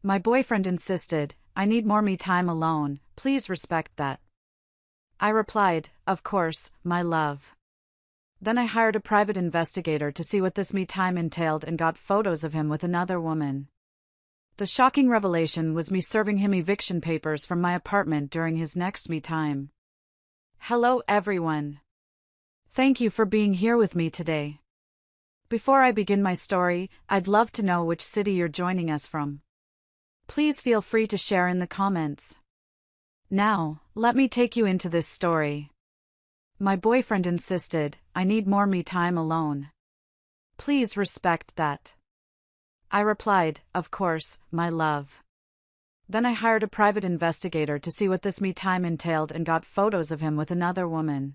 My boyfriend insisted, I need more me time alone, please respect that. I replied, of course, my love. Then I hired a private investigator to see what this me time entailed and got photos of him with another woman. The shocking revelation was me serving him eviction papers from my apartment during his next me time. Hello everyone. Thank you for being here with me today. Before I begin my story, I'd love to know which city you're joining us from. Please feel free to share in the comments. Now, let me take you into this story. My boyfriend insisted, I need more me time alone. Please respect that. I replied, of course, my love. Then I hired a private investigator to see what this me time entailed and got photos of him with another woman.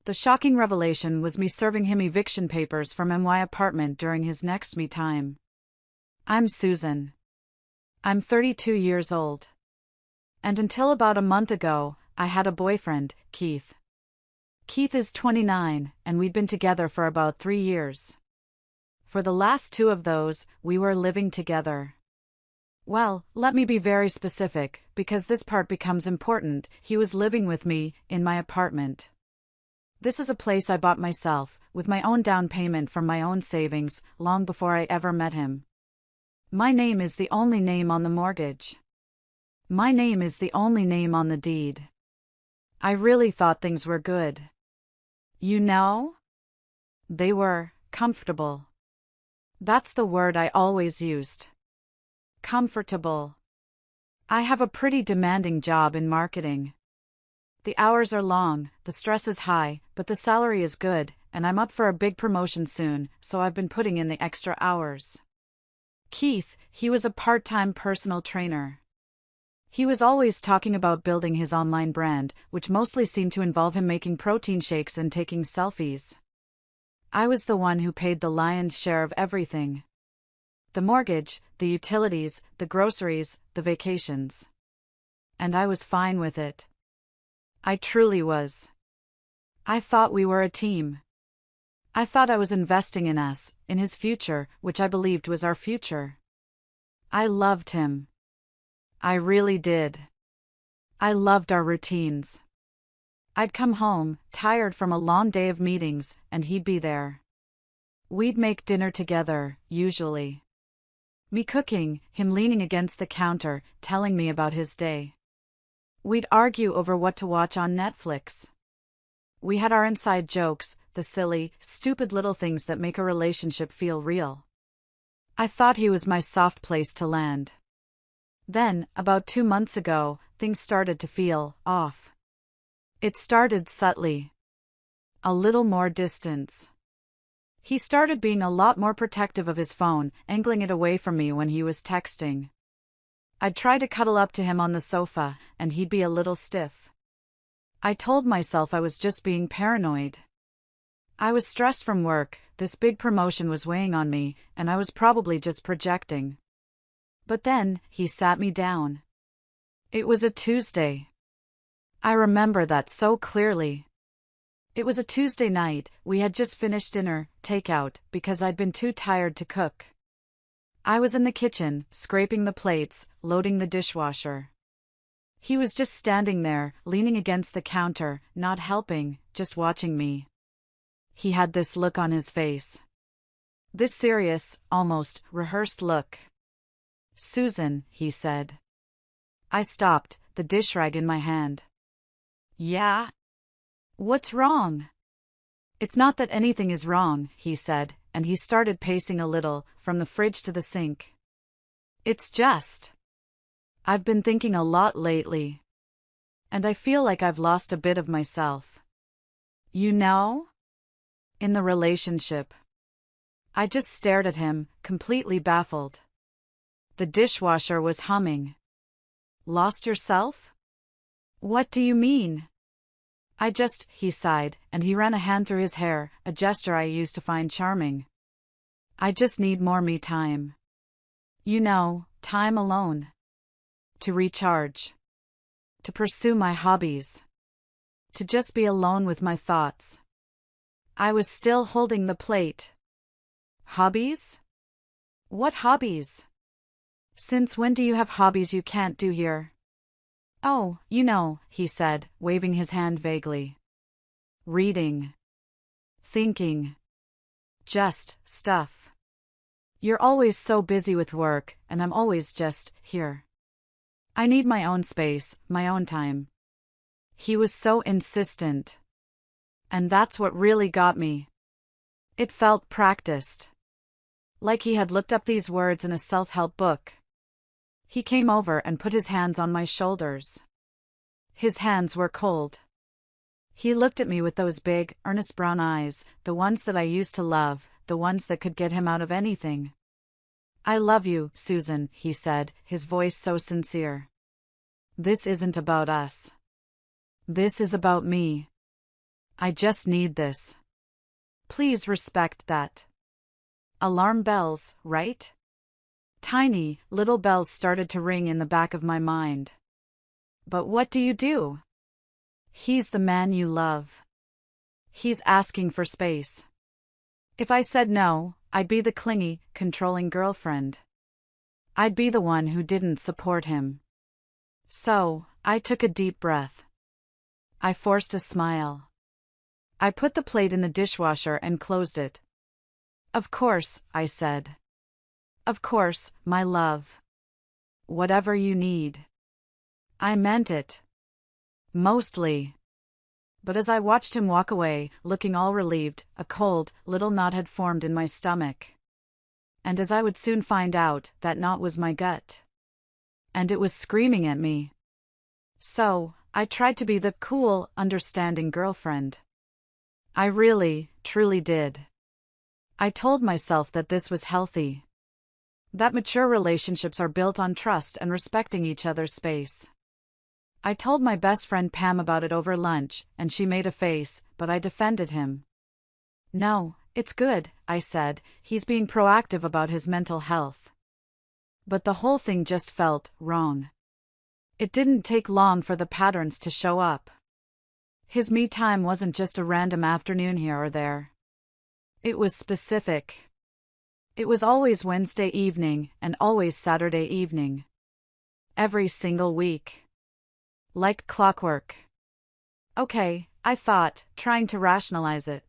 The shocking revelation was me serving him eviction papers from my apartment during his next me time. I'm Susan. I'm 32 years old. And until about a month ago, I had a boyfriend, Keith. Keith is 29, and we'd been together for about 3 years. For the last 2 of those, we were living together. Well, let me be very specific, because this part becomes important. He was living with me, in my apartment. This is a place I bought myself, with my own down payment from my own savings, long before I ever met him. My name is the only name on the mortgage. My name is the only name on the deed. I really thought things were good. You know? They were comfortable. That's the word I always used. Comfortable. I have a pretty demanding job in marketing. The hours are long, the stress is high, but the salary is good, and I'm up for a big promotion soon, so I've been putting in the extra hours. Keith, he was a part-time personal trainer. He was always talking about building his online brand, which mostly seemed to involve him making protein shakes and taking selfies. I was the one who paid the lion's share of everything. The mortgage, the utilities, the groceries, the vacations. And I was fine with it. I truly was. I thought we were a team. I thought I was investing in us, in his future, which I believed was our future. I loved him. I really did. I loved our routines. I'd come home, tired from a long day of meetings, and he'd be there. We'd make dinner together, usually. Me cooking, him leaning against the counter, telling me about his day. We'd argue over what to watch on Netflix. We had our inside jokes, the silly, stupid little things that make a relationship feel real. I thought he was my soft place to land. Then, about 2 months ago, things started to feel off. It started subtly. A little more distance. He started being a lot more protective of his phone, angling it away from me when he was texting. I'd try to cuddle up to him on the sofa, and he'd be a little stiff. I told myself I was just being paranoid. I was stressed from work, this big promotion was weighing on me, and I was probably just projecting. But then, he sat me down. It was a Tuesday. I remember that so clearly. It was a Tuesday night, we had just finished dinner, takeout, because I'd been too tired to cook. I was in the kitchen, scraping the plates, loading the dishwasher. He was just standing there, leaning against the counter, not helping, just watching me. He had this look on his face. This serious, almost rehearsed look. Susan, he said. I stopped, the dish rag in my hand. Yeah? What's wrong? It's not that anything is wrong, he said, and he started pacing a little, from the fridge to the sink. It's just. I've been thinking a lot lately. And I feel like I've lost a bit of myself. You know? In the relationship. I just stared at him, completely baffled. The dishwasher was humming. Lost yourself? What do you mean? He sighed, and he ran a hand through his hair, a gesture I used to find charming. I just need more me time. You know, time alone. To recharge. To pursue my hobbies. To just be alone with my thoughts. I was still holding the plate. Hobbies? What hobbies? Since when do you have hobbies you can't do here? Oh, he said, waving his hand vaguely. Reading. Thinking. Just stuff. You're always so busy with work, and I'm always just here. I need my own space, my own time. He was so insistent. And that's what really got me. It felt practiced. Like he had looked up these words in a self-help book. He came over and put his hands on my shoulders. His hands were cold. He looked at me with those big, earnest brown eyes, the ones that I used to love, the ones that could get him out of anything. I love you, Susan, he said, his voice so sincere. This isn't about us. This is about me. I just need this. Please respect that. Alarm bells, right? Tiny, little bells started to ring in the back of my mind. But what do you do? He's the man you love. He's asking for space. If I said no, I'd be the clingy, controlling girlfriend. I'd be the one who didn't support him. So, I took a deep breath. I forced a smile. I put the plate in the dishwasher and closed it. Of course, I said. Of course, my love. Whatever you need. I meant it. Mostly. But as I watched him walk away, looking all relieved, a cold, little knot had formed in my stomach. And as I would soon find out, that knot was my gut. And it was screaming at me. So, I tried to be the cool, understanding girlfriend. I really, truly did. I told myself that this was healthy. That mature relationships are built on trust and respecting each other's space. I told my best friend Pam about it over lunch, and she made a face, but I defended him. No, it's good, I said, he's being proactive about his mental health. But the whole thing just felt wrong. It didn't take long for the patterns to show up. His me time wasn't just a random afternoon here or there. It was specific. It was always Wednesday evening and always Saturday evening. Every single week. Like clockwork. Okay, I thought, trying to rationalize it.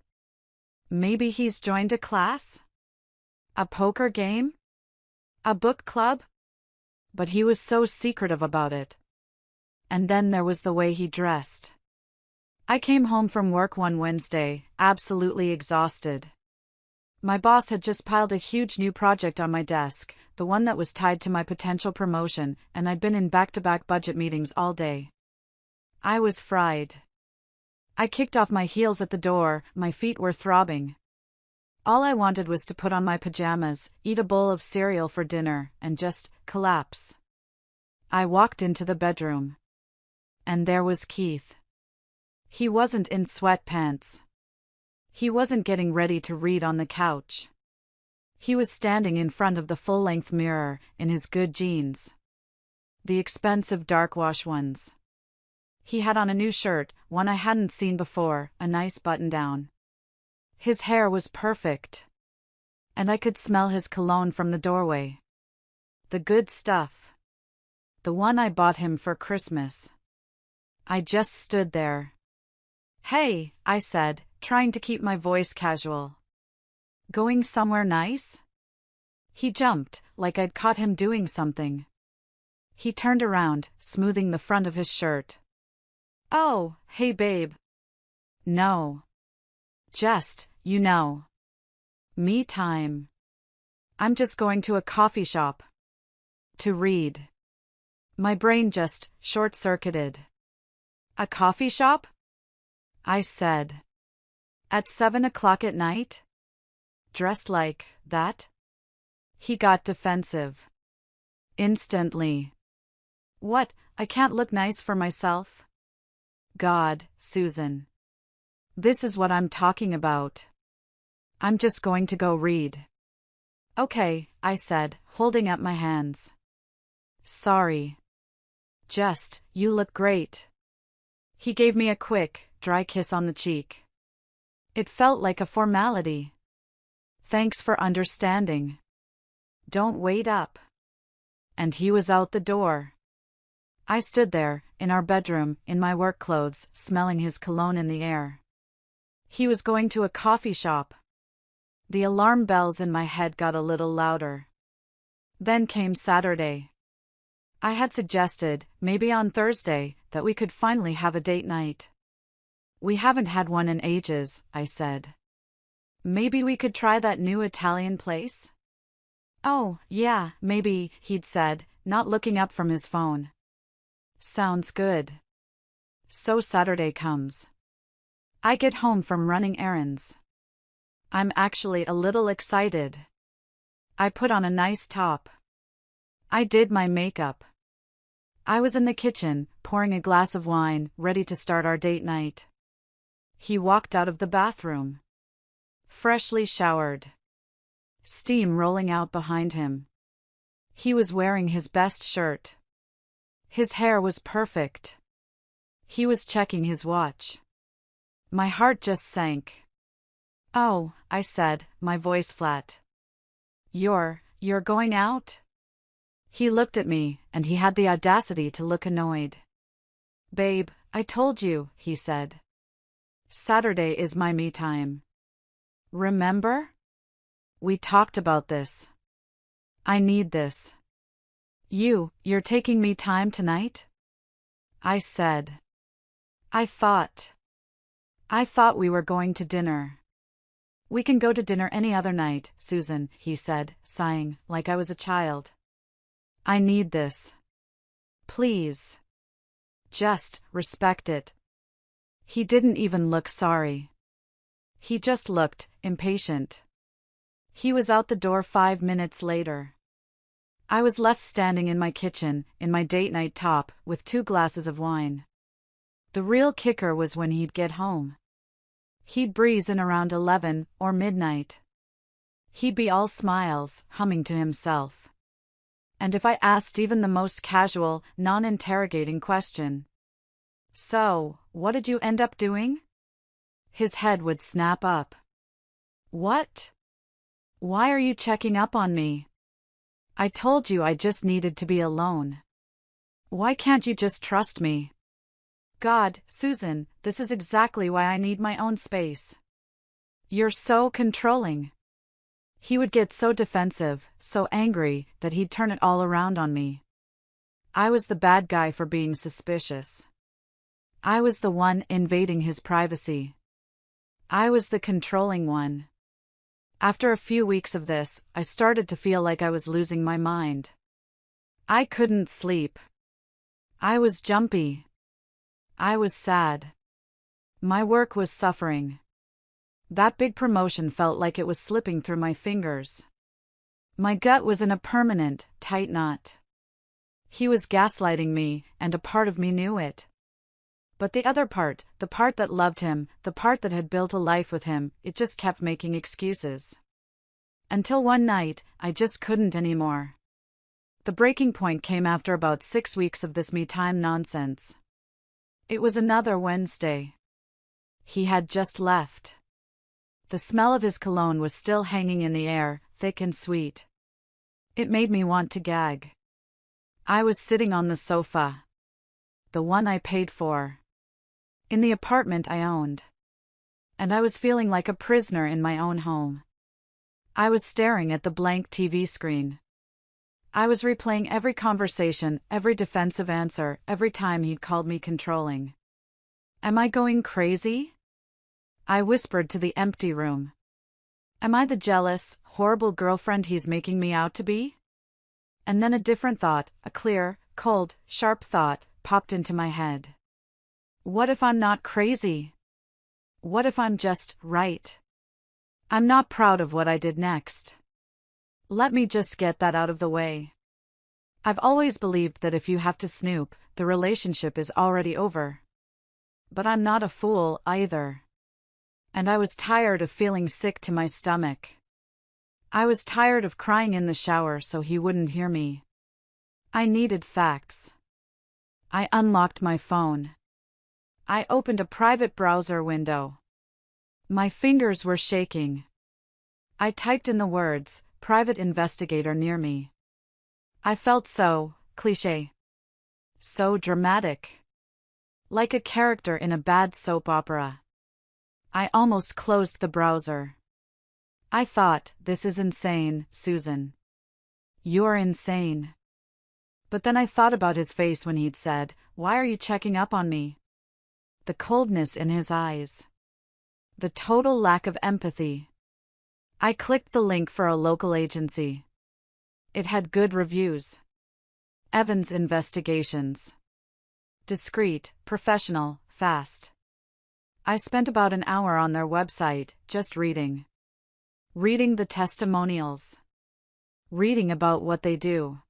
Maybe he's joined a class? A poker game? A book club? But he was so secretive about it. And then there was the way he dressed. I came home from work one Wednesday, absolutely exhausted. My boss had just piled a huge new project on my desk, the one that was tied to my potential promotion, and I'd been in back-to-back budget meetings all day. I was fried. I kicked off my heels at the door, my feet were throbbing. All I wanted was to put on my pajamas, eat a bowl of cereal for dinner, and just collapse. I walked into the bedroom. And there was Keith. He wasn't in sweatpants. He wasn't getting ready to read on the couch. He was standing in front of the full-length mirror, in his good jeans. The expensive dark wash ones. He had on a new shirt, one I hadn't seen before, a nice button-down. His hair was perfect. And I could smell his cologne from the doorway. The good stuff. The one I bought him for Christmas. I just stood there. Hey, I said, trying to keep my voice casual. Going somewhere nice? He jumped, like I'd caught him doing something. He turned around, smoothing the front of his shirt. Oh, hey babe. No. Just, me time. I'm just going to a coffee shop. To read. My brain just short-circuited. A coffee shop? I said. At 7 o'clock at night? Dressed like that? He got defensive. Instantly. What, I can't look nice for myself? God, Susan. This is what I'm talking about. I'm just going to go read. Okay, I said, holding up my hands. Sorry. Just, you look great. He gave me a quick, dry kiss on the cheek. It felt like a formality. Thanks for understanding. Don't wait up. And he was out the door. I stood there, in our bedroom, in my work clothes, smelling his cologne in the air. He was going to a coffee shop. The alarm bells in my head got a little louder. Then came Saturday. I had suggested, maybe on Thursday, that we could finally have a date night. We haven't had one in ages, I said. Maybe we could try that new Italian place? Oh, yeah, maybe, he'd said, not looking up from his phone. Sounds good. So Saturday comes. I get home from running errands. I'm actually a little excited. I put on a nice top. I did my makeup. I was in the kitchen, pouring a glass of wine, ready to start our date night. He walked out of the bathroom. Freshly showered. Steam rolling out behind him. He was wearing his best shirt. His hair was perfect. He was checking his watch. My heart just sank. Oh, I said, my voice flat. You're going out? He looked at me, and he had the audacity to look annoyed. Babe, I told you, he said. Saturday is my me time. Remember? We talked about this. I need this. You're taking me time tonight? I said. I thought we were going to dinner. We can go to dinner any other night, Susan, he said, sighing, like I was a child. I need this. Please. Just respect it. He didn't even look sorry. He just looked impatient. He was out the door 5 minutes later. I was left standing in my kitchen, in my date night top, with 2 glasses of wine. The real kicker was when he'd get home. He'd breeze in around 11 or midnight. He'd be all smiles, humming to himself. And if I asked even the most casual, non-interrogating question, "So, what did you end up doing?" his head would snap up. What? Why are you checking up on me? I told you I just needed to be alone. Why can't you just trust me? God, Susan, this is exactly why I need my own space. You're so controlling. He would get so defensive, so angry, that he'd turn it all around on me. I was the bad guy for being suspicious. I was the one invading his privacy. I was the controlling one. After a few weeks of this, I started to feel like I was losing my mind. I couldn't sleep. I was jumpy. I was sad. My work was suffering. That big promotion felt like it was slipping through my fingers. My gut was in a permanent, tight knot. He was gaslighting me, and a part of me knew it. But the other part, the part that loved him, the part that had built a life with him, it just kept making excuses. Until one night, I just couldn't anymore. The breaking point came after about 6 weeks of this me time nonsense. It was another Wednesday. He had just left. The smell of his cologne was still hanging in the air, thick and sweet. It made me want to gag. I was sitting on the sofa. The one I paid for. In the apartment I owned. And I was feeling like a prisoner in my own home. I was staring at the blank TV screen. I was replaying every conversation, every defensive answer, every time he'd called me controlling. Am I going crazy? I whispered to the empty room. Am I the jealous, horrible girlfriend he's making me out to be? And then a different thought, a clear, cold, sharp thought, popped into my head. What if I'm not crazy? What if I'm just right? I'm not proud of what I did next. Let me just get that out of the way. I've always believed that if you have to snoop, the relationship is already over. But I'm not a fool, either. And I was tired of feeling sick to my stomach. I was tired of crying in the shower so he wouldn't hear me. I needed facts. I unlocked my phone. I opened a private browser window. My fingers were shaking. I typed in the words, "private investigator near me." I felt so cliché. So dramatic. Like a character in a bad soap opera. I almost closed the browser. I thought, this is insane, Susan. You're insane. But then I thought about his face when he'd said, "Why are you checking up on me?" The coldness in his eyes. The total lack of empathy. I clicked the link for a local agency. It had good reviews. Evans Investigations. Discreet, professional, fast. I spent about an hour on their website, just reading. Reading the testimonials. Reading about what they do.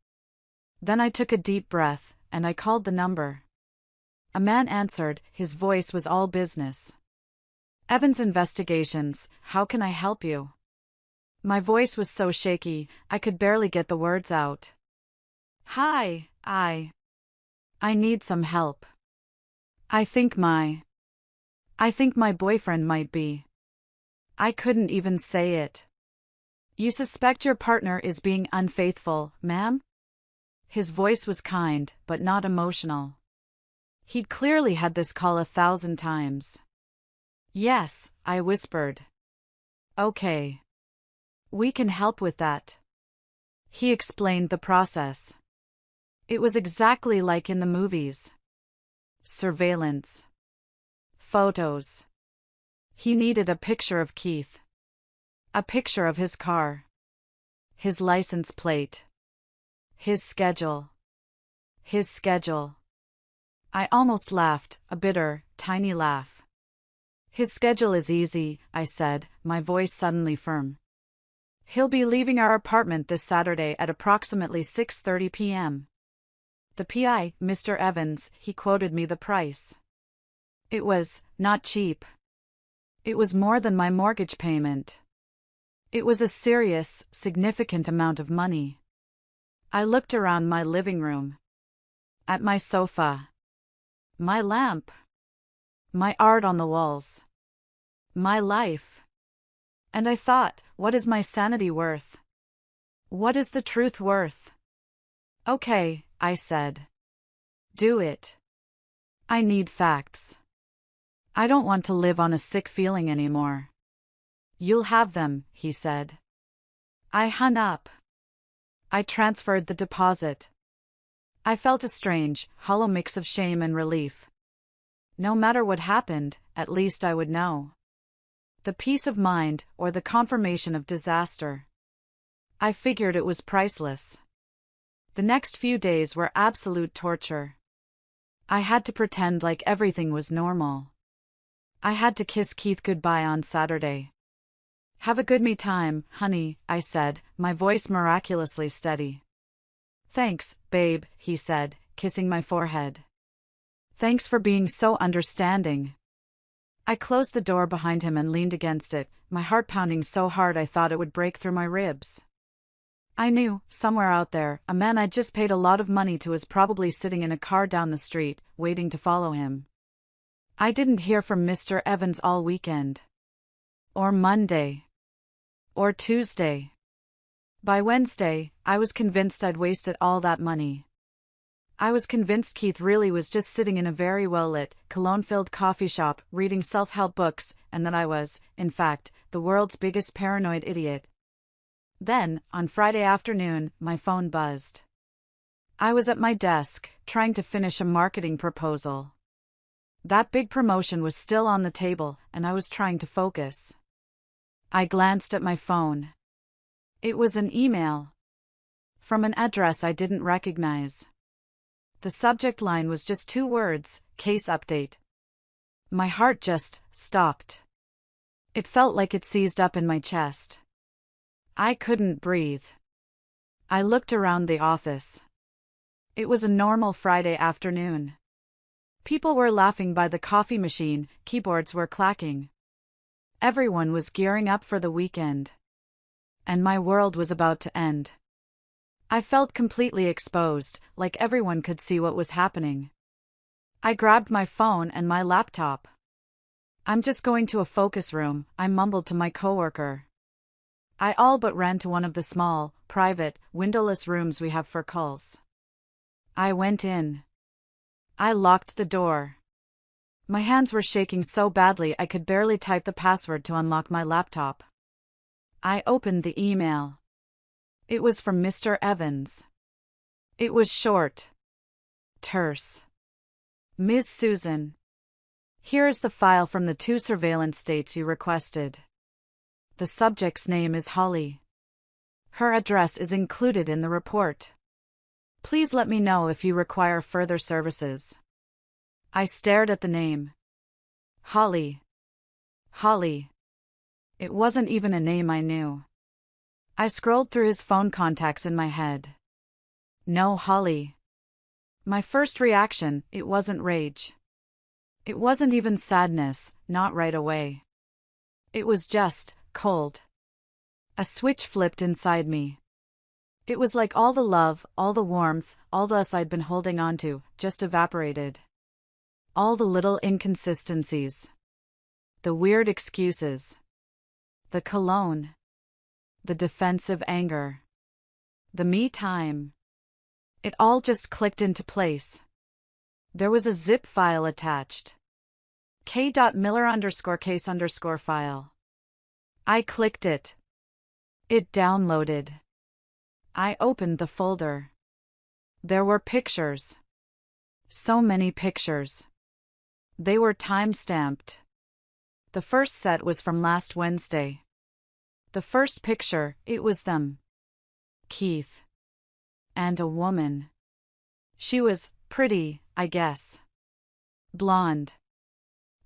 Then I took a deep breath, and I called the number. A man answered, his voice was all business. Evans Investigations, how can I help you? My voice was so shaky, I could barely get the words out. Hi, I need some help. I think my boyfriend might be. I couldn't even say it. You suspect your partner is being unfaithful, ma'am? His voice was kind, but not emotional. He'd clearly had this call 1,000 times. Yes, I whispered. Okay. We can help with that. He explained the process. It was exactly like in the movies. Surveillance. Photos. He needed a picture of Keith. A picture of his car. His license plate. His schedule. His schedule. I almost laughed, a bitter, tiny laugh. His schedule is easy, I said, my voice suddenly firm. He'll be leaving our apartment this Saturday at approximately 6:30 p.m. The PI, Mr. Evans, he quoted me the price. It was not cheap. It was more than my mortgage payment. It was a serious, significant amount of money. I looked around my living room. At my sofa. My lamp. My art on the walls. My life. And I thought, what is my sanity worth? What is the truth worth? Okay, I said. Do it. I need facts. I don't want to live on a sick feeling anymore. You'll have them, he said. I hung up. I transferred the deposit. I felt a strange, hollow mix of shame and relief. No matter what happened, at least I would know. The peace of mind, or the confirmation of disaster. I figured it was priceless. The next few days were absolute torture. I had to pretend like everything was normal. I had to kiss Keith goodbye on Saturday. Have a good me time, honey, I said, my voice miraculously steady. Thanks, babe, he said, kissing my forehead. Thanks for being so understanding. I closed the door behind him and leaned against it, my heart pounding so hard I thought it would break through my ribs. I knew, somewhere out there, a man I'd just paid a lot of money to was probably sitting in a car down the street, waiting to follow him. I didn't hear from Mr. Evans all weekend. Or Monday. Or Tuesday. By Wednesday, I was convinced I'd wasted all that money. I was convinced Keith really was just sitting in a very well-lit, cologne-filled coffee shop, reading self-help books, and that I was, in fact, the world's biggest paranoid idiot. Then, on Friday afternoon, my phone buzzed. I was at my desk, trying to finish a marketing proposal. That big promotion was still on the table, and I was trying to focus. I glanced at my phone. It was an email. From an address I didn't recognize. The subject line was just 2 words, case update. My heart just stopped. It felt like it seized up in my chest. I couldn't breathe. I looked around the office. It was a normal Friday afternoon. People were laughing by the coffee machine, keyboards were clacking. Everyone was gearing up for the weekend. And my world was about to end. I felt completely exposed, like everyone could see what was happening. I grabbed my phone and my laptop. I'm just going to a focus room, I mumbled to my coworker. I all but ran to one of the small, private, windowless rooms we have for calls. I went in. I locked the door. My hands were shaking so badly I could barely type the password to unlock my laptop. I opened the email. It was from Mr. Evans. It was short. Terse. Ms. Susan. Here is the file from the 2 surveillance states you requested. The subject's name is Holly. Her address is included in the report. Please let me know if you require further services. I stared at the name. Holly. Holly. It wasn't even a name I knew. I scrolled through his phone contacts in my head. No Holly. My first reaction, it wasn't rage. It wasn't even sadness, not right away. It was just cold. A switch flipped inside me. It was like all the love, all the warmth, all the us I'd been holding on to, just evaporated. All the little inconsistencies. The weird excuses. The cologne. The defensive anger. The me time. It all just clicked into place. There was a zip file attached. k.miller_case_file. I clicked it. It downloaded. I opened the folder. There were pictures. So many pictures. They were time-stamped. The first set was from last Wednesday. The first picture, it was them. Keith. And a woman. She was pretty, I guess. Blonde.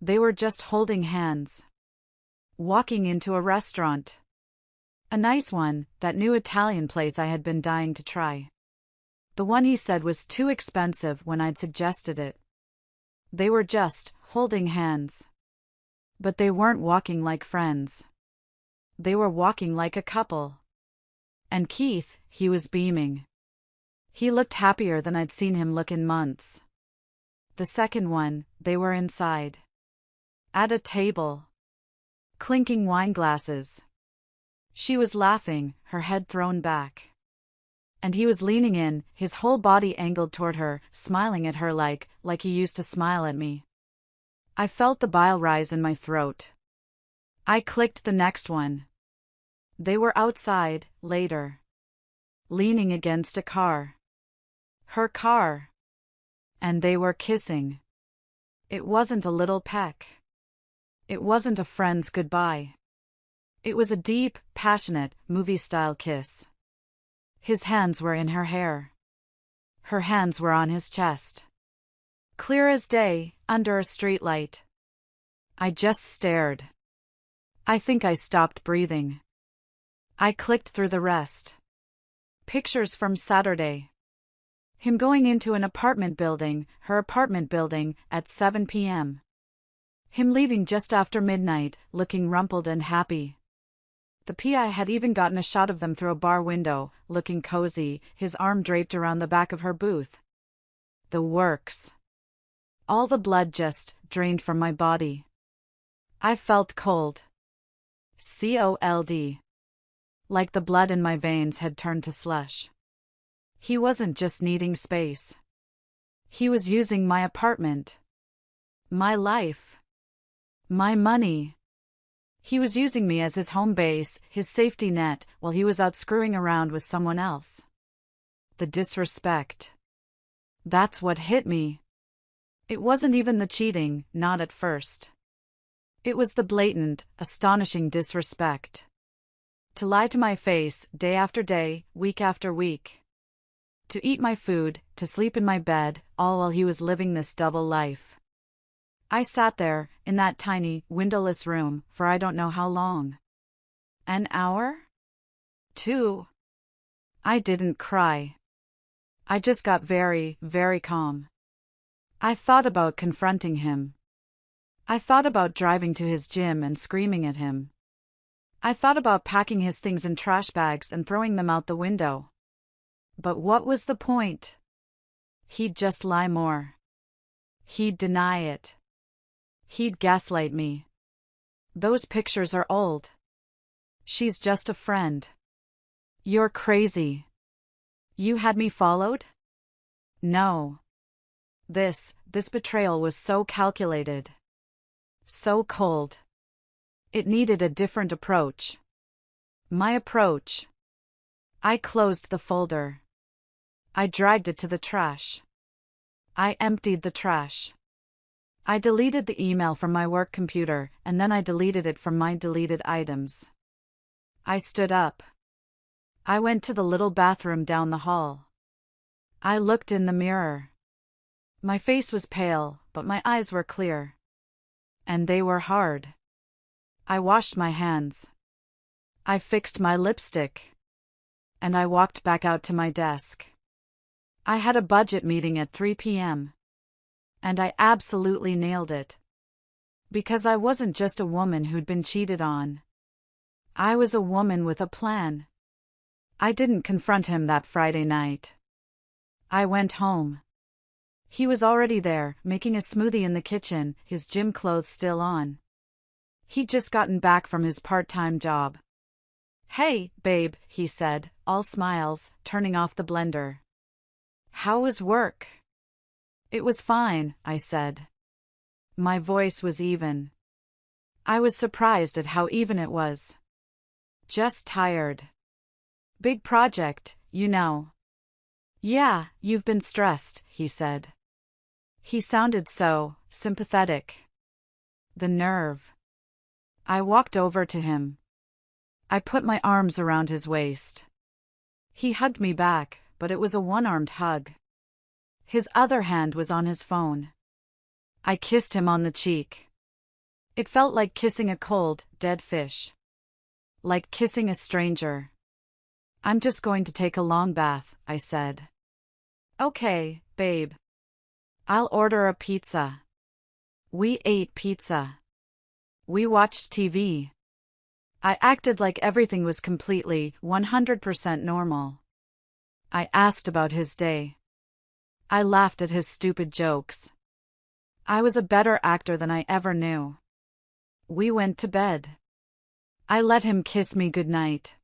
They were just holding hands. Walking into a restaurant. A nice one, that new Italian place I had been dying to try. The one he said was too expensive when I'd suggested it. They were just holding hands. But they weren't walking like friends. They were walking like a couple. And Keith, he was beaming. He looked happier than I'd seen him look in months. The second one, they were inside. At a table. Clinking wine glasses. She was laughing, her head thrown back. And he was leaning in, his whole body angled toward her, smiling at her like he used to smile at me. I felt the bile rise in my throat. I clicked the next one. They were outside, later. Leaning against a car. Her car. And they were kissing. It wasn't a little peck. It wasn't a friend's goodbye. It was a deep, passionate, movie-style kiss. His hands were in her hair. Her hands were on his chest. Clear as day, under a streetlight. I just stared. I think I stopped breathing. I clicked through the rest. Pictures from Saturday. Him going into an apartment building, her apartment building, at 7 p.m. Him leaving just after midnight, looking rumpled and happy. The PI had even gotten a shot of them through a bar window, looking cozy, his arm draped around the back of her booth. The works. All the blood just drained from my body. I felt cold. Cold. Like the blood in my veins had turned to slush. He wasn't just needing space. He was using my apartment. My life. My money. He was using me as his home base, his safety net, while he was out screwing around with someone else. The disrespect. That's what hit me. It wasn't even the cheating, not at first. It was the blatant, astonishing disrespect. To lie to my face, day after day, week after week. To eat my food, to sleep in my bed, all while he was living this double life. I sat there, in that tiny, windowless room, for I don't know how long. An hour? 2. I didn't cry. I just got very, very calm. I thought about confronting him. I thought about driving to his gym and screaming at him. I thought about packing his things in trash bags and throwing them out the window. But what was the point? He'd just lie more. He'd deny it. He'd gaslight me. Those pictures are old. She's just a friend. You're crazy. You had me followed? No. This betrayal was so calculated. So cold. It needed a different approach. My approach. I closed the folder. I dragged it to the trash. I emptied the trash. I deleted the email from my work computer, and then I deleted it from my deleted items. I stood up. I went to the little bathroom down the hall. I looked in the mirror. My face was pale, but my eyes were clear. And they were hard. I washed my hands. I fixed my lipstick. And I walked back out to my desk. I had a budget meeting at 3 p.m. And I absolutely nailed it. Because I wasn't just a woman who'd been cheated on. I was a woman with a plan. I didn't confront him that Friday night. I went home. He was already there, making a smoothie in the kitchen, his gym clothes still on. He'd just gotten back from his part-time job. "Hey, babe," he said, all smiles, turning off the blender. "How was work?" "It was fine," I said. My voice was even. I was surprised at how even it was. Just tired. "Big project, you know." "Yeah, you've been stressed," he said. He sounded so sympathetic. The nerve. I walked over to him. I put my arms around his waist. He hugged me back, but it was a one-armed hug. His other hand was on his phone. I kissed him on the cheek. It felt like kissing a cold, dead fish. Like kissing a stranger. "I'm just going to take a long bath," I said. "Okay, babe. I'll order a pizza." We ate pizza. We watched TV. I acted like everything was completely, 100% normal. I asked about his day. I laughed at his stupid jokes. I was a better actor than I ever knew. We went to bed. I let him kiss me goodnight.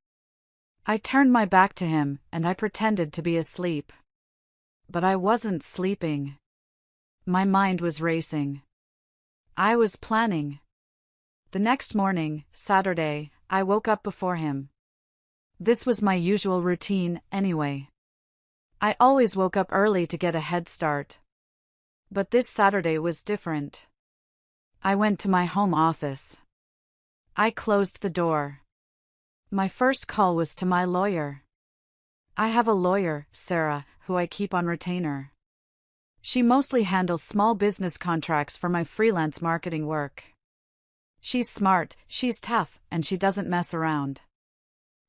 I turned my back to him, and I pretended to be asleep. But I wasn't sleeping. My mind was racing. I was planning. The next morning, Saturday, I woke up before him. This was my usual routine, anyway. I always woke up early to get a head start. But this Saturday was different. I went to my home office. I closed the door. My first call was to my lawyer. I have a lawyer, Sarah, who I keep on retainer. She mostly handles small business contracts for my freelance marketing work. She's smart, she's tough, and she doesn't mess around.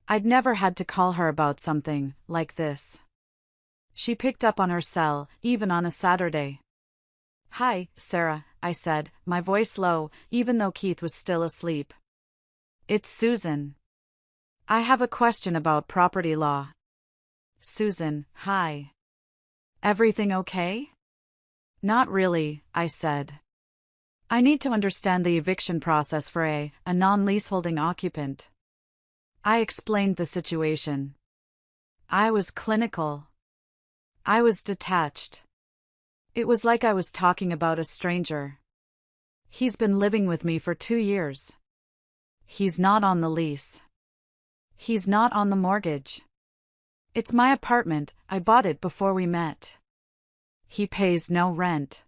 I'd never had to call her about something like this. She picked up on her cell, even on a Saturday. "Hi, Sarah," I said, my voice low, even though Keith was still asleep. "It's Susan. I have a question about property law." "Susan, hi. Everything okay?" "Not really," I said. "I need to understand the eviction process for a non-leaseholding occupant." I explained the situation. I was clinical. I was detached. It was like I was talking about a stranger. He's been living with me for 2 years. He's not on the lease. He's not on the mortgage. It's my apartment, I bought it before we met. He pays no rent.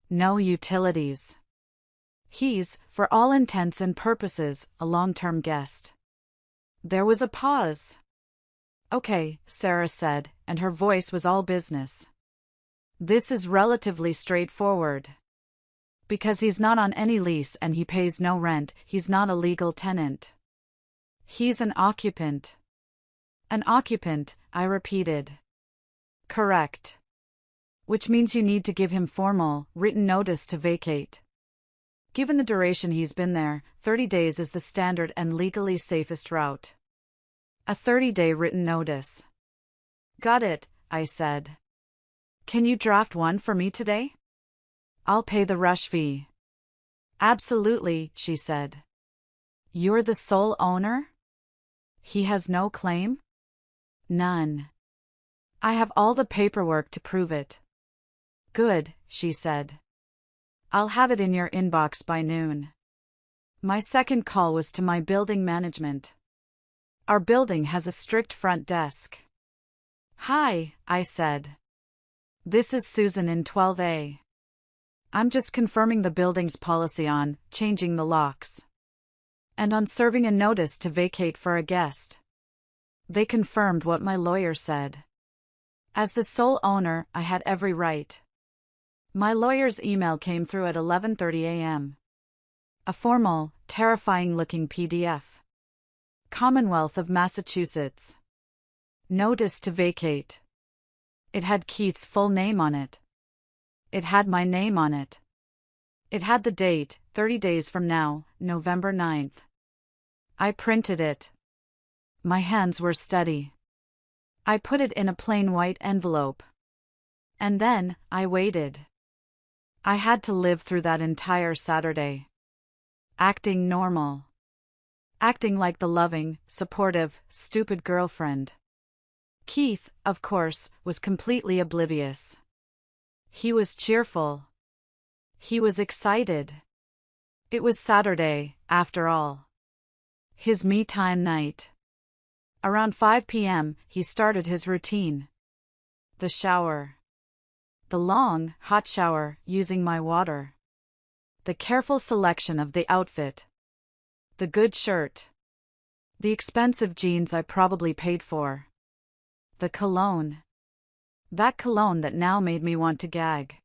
No utilities. He's, for all intents and purposes, a long-term guest. There was a pause. "Okay," Sarah said, and her voice was all business. "This is relatively straightforward. Because he's not on any lease and he pays no rent, he's not a legal tenant. He's an occupant." "An occupant," I repeated. "Correct. Which means you need to give him formal, written notice to vacate. Given the duration he's been there, 30 days is the standard and legally safest route. A 30-day written notice." "Got it," I said. "Can you draft one for me today? I'll pay the rush fee." "Absolutely," she said. "You're the sole owner? He has no claim?" None. I have all the paperwork to prove it. Good, she said. I'll have it in your inbox by noon. My second call was to my building management. Our building has a strict front desk. Hi, I said. This is Susan in 12A. I'm just confirming the building's policy on changing the locks. And on serving a notice to vacate for a guest. They confirmed what my lawyer said. As the sole owner, I had every right. My lawyer's email came through at 11:30 a.m. A formal, terrifying-looking PDF. Commonwealth of Massachusetts. Notice to vacate. It had Keith's full name on it. It had my name on it. It had the date, 30 days from now, November 9th. I printed it. My hands were steady. I put it in a plain white envelope. And then, I waited. I had to live through that entire Saturday. Acting normal. Acting like the loving, supportive, stupid girlfriend. Keith, of course, was completely oblivious. He was cheerful. He was excited. It was Saturday, after all. His me-time night. Around 5 p.m., he started his routine. The shower. The long, hot shower, using my water. The careful selection of the outfit. The good shirt. The expensive jeans I probably paid for. The cologne. That cologne that now made me want to gag.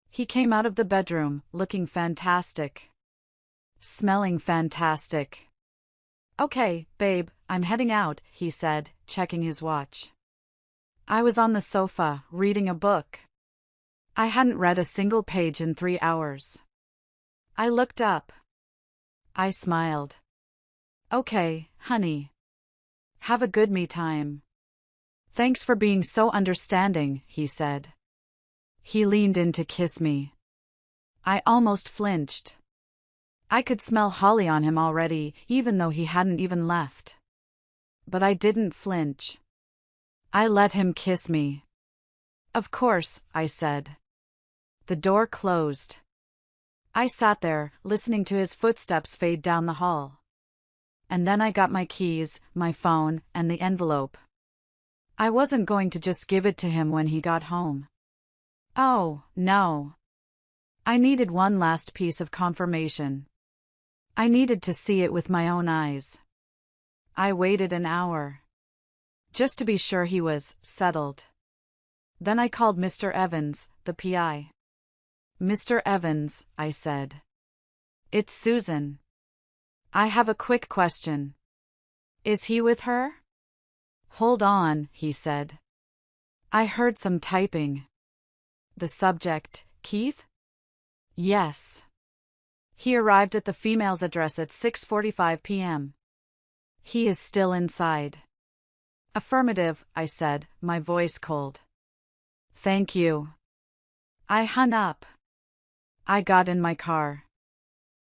He came out of the bedroom, looking fantastic. Smelling fantastic. Okay, babe, I'm heading out, he said, checking his watch. I was on the sofa, reading a book. I hadn't read a single page in 3 hours. I looked up. I smiled. Okay, honey. Have a good me time. Thanks for being so understanding, he said. He leaned in to kiss me. I almost flinched. I could smell Holly on him already, even though he hadn't even left. But I didn't flinch. I let him kiss me. Of course, I said. The door closed. I sat there, listening to his footsteps fade down the hall. And then I got my keys, my phone, and the envelope. I wasn't going to just give it to him when he got home. Oh, no. I needed one last piece of confirmation. I needed to see it with my own eyes. I waited an hour. Just to be sure he was settled. Then I called Mr. Evans, the PI. Mr. Evans, I said. It's Susan. I have a quick question. Is he with her? Hold on, he said. I heard some typing. The subject, Keith? Yes. He arrived at the female's address at 6:45 p.m. He is still inside. Affirmative, I said, my voice cold. Thank you. I hung up. I got in my car.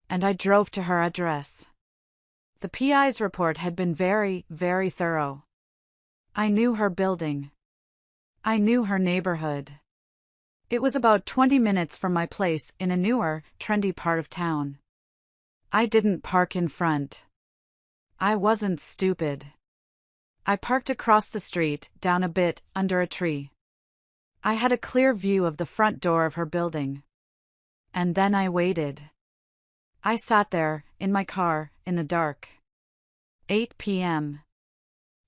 And I drove to her address. The PI's report had been very, very thorough. I knew her building. I knew her neighborhood. It was about 20 minutes from my place in a newer, trendy part of town. I didn't park in front. I wasn't stupid. I parked across the street, down a bit, under a tree. I had a clear view of the front door of her building. And then I waited. I sat there, in my car, in the dark. 8 p.m.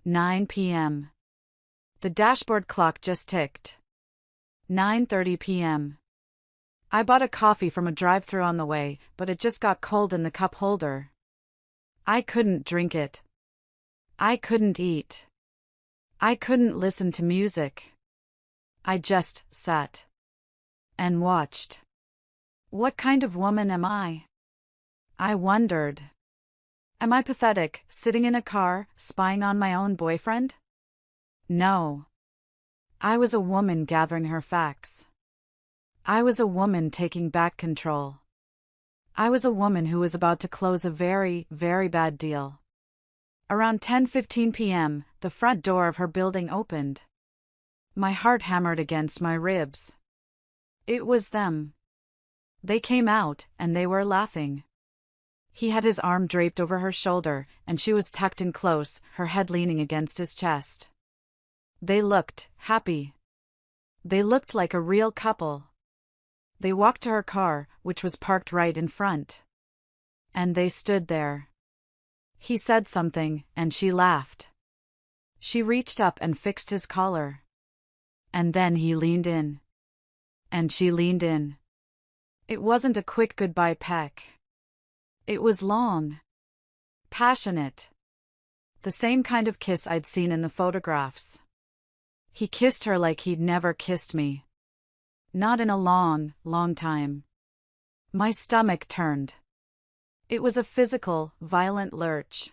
9 p.m. The dashboard clock just ticked. 9:30 p.m. I bought a coffee from a drive-thru on the way, but it just got cold in the cup holder. I couldn't drink it. I couldn't eat. I couldn't listen to music. I just sat and watched. What kind of woman am I? I wondered. Am I pathetic, sitting in a car, spying on my own boyfriend? No. I was a woman gathering her facts. I was a woman taking back control. I was a woman who was about to close a very, very bad deal. Around 10:15 p.m., the front door of her building opened. My heart hammered against my ribs. It was them. They came out, and they were laughing. He had his arm draped over her shoulder, and she was tucked in close, her head leaning against his chest. They looked happy. They looked like a real couple. They walked to her car, which was parked right in front. And they stood there. He said something, and she laughed. She reached up and fixed his collar. And then he leaned in. And she leaned in. It wasn't a quick goodbye peck. It was long. Passionate. The same kind of kiss I'd seen in the photographs. He kissed her like he'd never kissed me. Not in a long, long time. My stomach turned. It was a physical, violent lurch.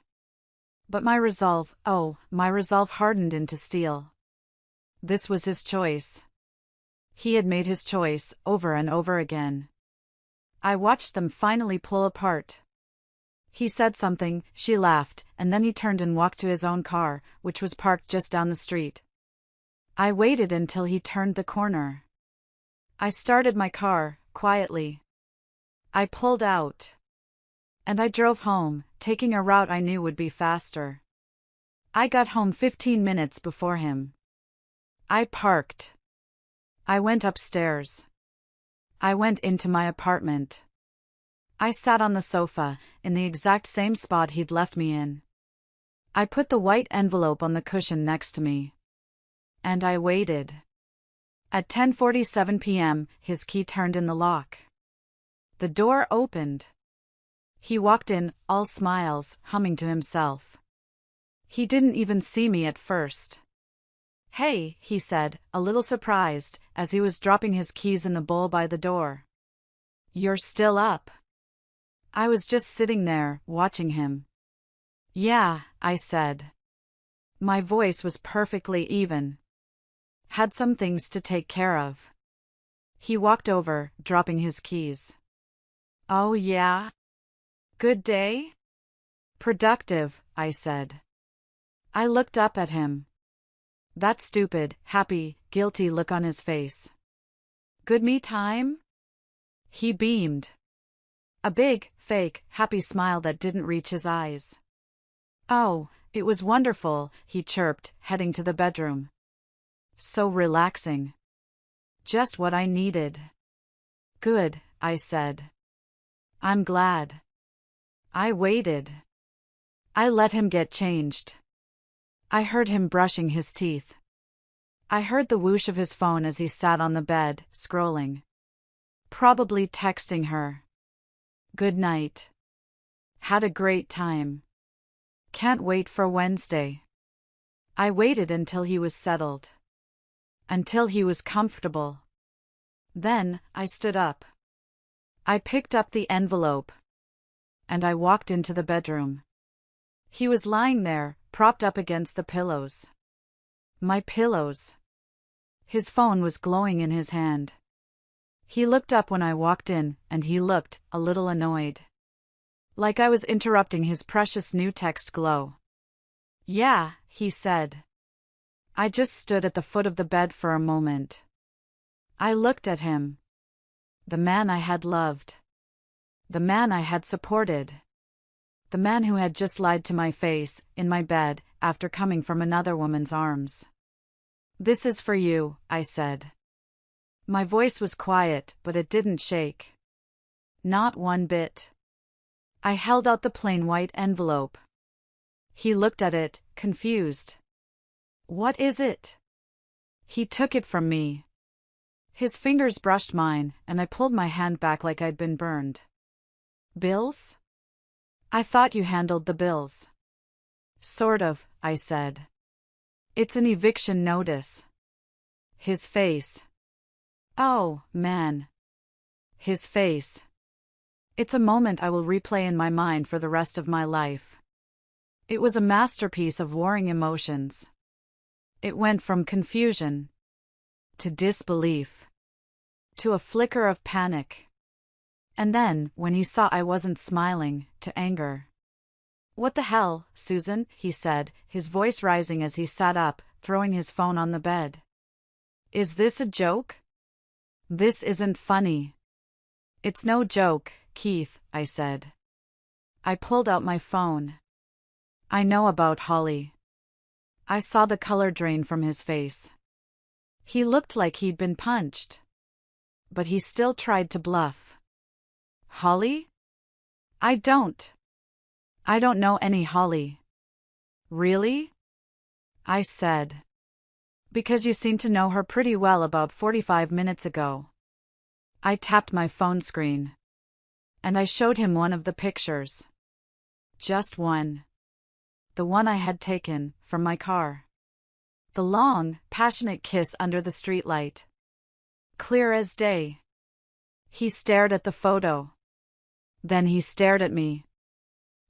But my resolve hardened into steel. This was his choice. He had made his choice over and over again. I watched them finally pull apart. He said something, she laughed, and then he turned and walked to his own car, which was parked just down the street. I waited until he turned the corner. I started my car, quietly. I pulled out. And I drove home, taking a route I knew would be faster. I got home 15 minutes before him. I parked. I went upstairs. I went into my apartment. I sat on the sofa, in the exact same spot he'd left me in. I put the white envelope on the cushion next to me. And I waited. At 10:47 p.m., his key turned in the lock. The door opened. He walked in, all smiles, humming to himself. He didn't even see me at first. "Hey," he said, a little surprised, as he was dropping his keys in the bowl by the door. "You're still up?" I was just sitting there, watching him. "Yeah," I said. My voice was perfectly even. Had some things to take care of. He walked over, dropping his keys. "Oh yeah? Good day?" "Productive," I said. I looked up at him. That stupid, happy, guilty look on his face. "Good me time?" He beamed. A big, fake, happy smile that didn't reach his eyes. "Oh, it was wonderful," he chirped, heading to the bedroom. "So relaxing. Just what I needed." "Good," I said. "I'm glad." I waited. I let him get changed. I heard him brushing his teeth. I heard the whoosh of his phone as he sat on the bed, scrolling. Probably texting her. "Good night. Had a great time. Can't wait for Wednesday." I waited until he was settled. Until he was comfortable. Then, I stood up. I picked up the envelope. And I walked into the bedroom. He was lying there, propped up against the pillows. My pillows. His phone was glowing in his hand. He looked up when I walked in, and he looked a little annoyed. Like I was interrupting his precious new text glow. "Yeah," he said. I just stood at the foot of the bed for a moment. I looked at him. The man I had loved. The man I had supported. The man who had just lied to my face, in my bed, after coming from another woman's arms. "This is for you," I said. My voice was quiet, but it didn't shake. Not one bit. I held out the plain white envelope. He looked at it, confused. "What is it?" He took it from me. His fingers brushed mine, and I pulled my hand back like I'd been burned. "Bills? I thought you handled the bills." "Sort of," I said. "It's an eviction notice." His face. Oh, man. His face. It's a moment I will replay in my mind for the rest of my life. It was a masterpiece of warring emotions. It went from confusion to disbelief to a flicker of panic. And then, when he saw I wasn't smiling, to anger. What the hell, Susan? He said, his voice rising as he sat up, throwing his phone on the bed. Is this a joke? This isn't funny. It's no joke, Keith, I said. I pulled out my phone. I know about Holly. I saw the color drain from his face. He looked like he'd been punched. But he still tried to bluff. Holly? I don't know any Holly. Really? I said. Because you seem to know her pretty well about 45 minutes ago. I tapped my phone screen. And I showed him one of the pictures. Just one. The one I had taken from my car. The long, passionate kiss under the streetlight. Clear as day. He stared at the photo. Then he stared at me.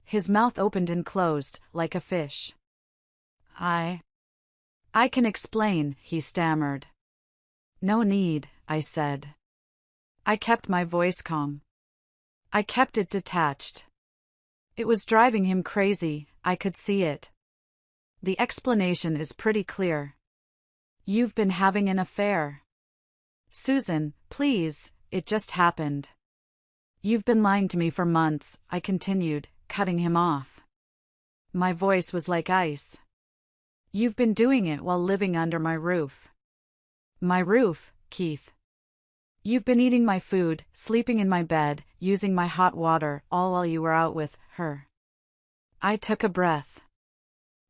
His mouth opened and closed, like a fish. I can explain, he stammered. No need, I said. I kept my voice calm. I kept it detached. It was driving him crazy, I could see it. The explanation is pretty clear. You've been having an affair. Susan, please, it just happened. You've been lying to me for months, I continued, cutting him off. My voice was like ice. You've been doing it while living under my roof. My roof, Keith. You've been eating my food, sleeping in my bed, using my hot water, all while you were out with her. I took a breath.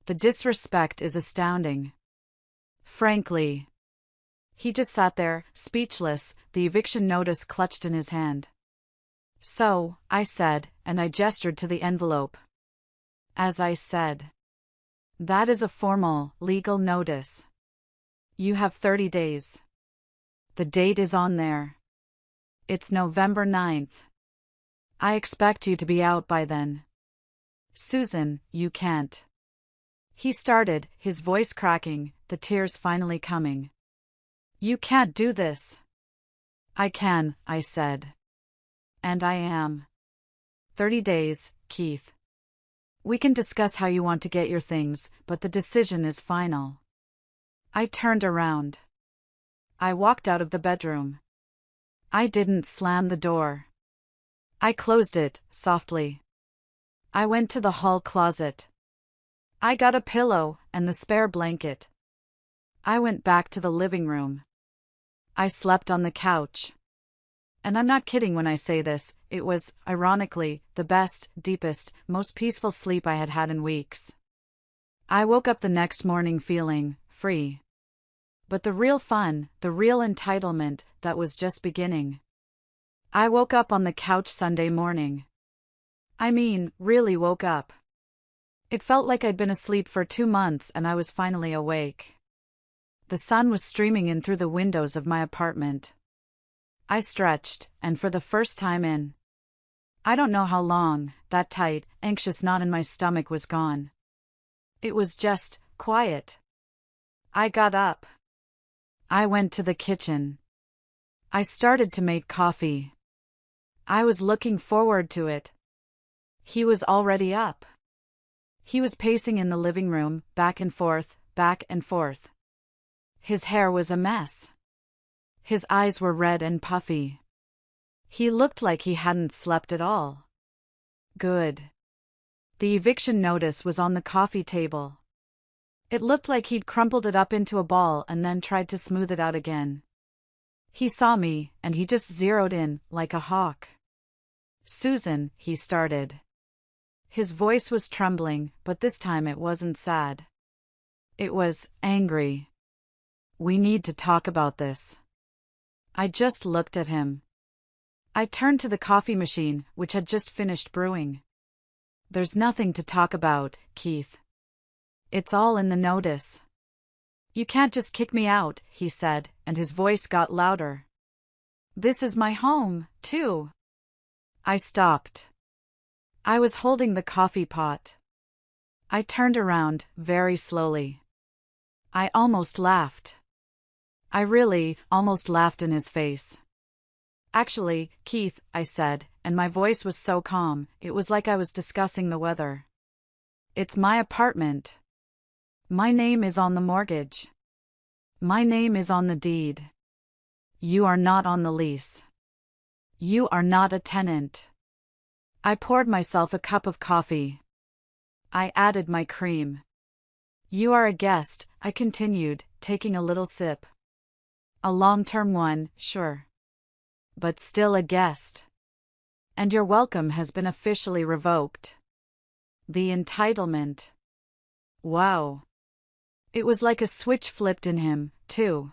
The disrespect is astounding. Frankly. He just sat there, speechless, the eviction notice clutched in his hand. So, I said, and I gestured to the envelope. As I said. That is a formal, legal notice. You have 30 days. The date is on there. It's November 9th. I expect you to be out by then. Susan, you can't. He started, his voice cracking, the tears finally coming. You can't do this. I can, I said. And I am. 30 days, Keith. We can discuss how you want to get your things, but the decision is final. I turned around. I walked out of the bedroom. I didn't slam the door. I closed it, softly. I went to the hall closet. I got a pillow and the spare blanket. I went back to the living room. I slept on the couch. And I'm not kidding when I say this, it was, ironically, the best, deepest, most peaceful sleep I had had in weeks. I woke up the next morning feeling free. But the real fun, the real entitlement, that was just beginning. I woke up on the couch Sunday morning. I mean, really woke up. It felt like I'd been asleep for 2 months and I was finally awake. The sun was streaming in through the windows of my apartment. I stretched, and for the first time in I don't know how long, that tight, anxious knot in my stomach was gone. It was just quiet. I got up. I went to the kitchen. I started to make coffee. I was looking forward to it. He was already up. He was pacing in the living room, back and forth, back and forth. His hair was a mess. His eyes were red and puffy. He looked like he hadn't slept at all. Good. The eviction notice was on the coffee table. It looked like he'd crumpled it up into a ball and then tried to smooth it out again. He saw me, and he just zeroed in, like a hawk. Susan, he started. His voice was trembling, but this time it wasn't sad. It was angry. We need to talk about this. I just looked at him. I turned to the coffee machine, which had just finished brewing. There's nothing to talk about, Keith. It's all in the notice. You can't just kick me out, he said, and his voice got louder. This is my home, too. I stopped. I was holding the coffee pot. I turned around, very slowly. I almost laughed. I really, almost laughed in his face. Actually, Keith, I said, and my voice was so calm, it was like I was discussing the weather. It's my apartment. My name is on the mortgage. My name is on the deed. You are not on the lease. You are not a tenant. I poured myself a cup of coffee. I added my cream. You are a guest, I continued, taking a little sip. A long-term one, sure. But still a guest. And your welcome has been officially revoked. The entitlement. Wow. It was like a switch flipped in him, too.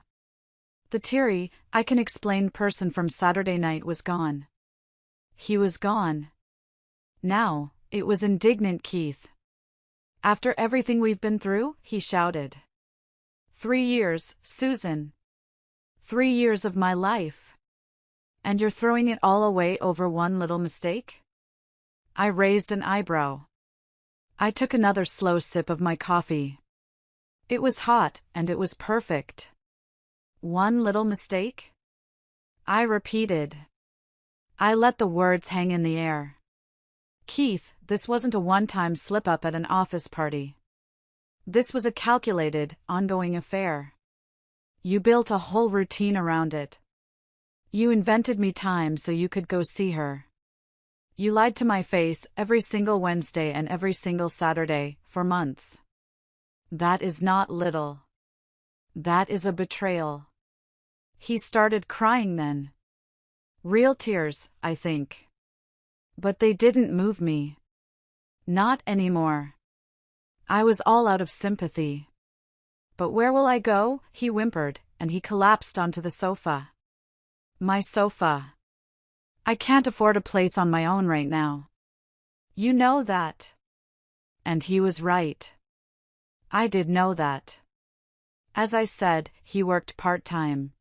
The teary, I can explain person from Saturday night was gone. He was gone. Now, it was indignant Keith. After everything we've been through, he shouted. 3 years, Susan. 3 years of my life. And you're throwing it all away over one little mistake? I raised an eyebrow. I took another slow sip of my coffee. It was hot, and it was perfect. One little mistake? I repeated. I let the words hang in the air. Keith, this wasn't a one-time slip-up at an office party. This was a calculated, ongoing affair. You built a whole routine around it. You invented me time so you could go see her. You lied to my face every single Wednesday and every single Saturday, for months. That is not little. That is a betrayal. He started crying then. Real tears, I think. But they didn't move me. Not anymore. I was all out of sympathy. But where will I go? He whimpered, and he collapsed onto the sofa. My sofa. I can't afford a place on my own right now. You know that. And he was right. I did know that. As I said, he worked part-time.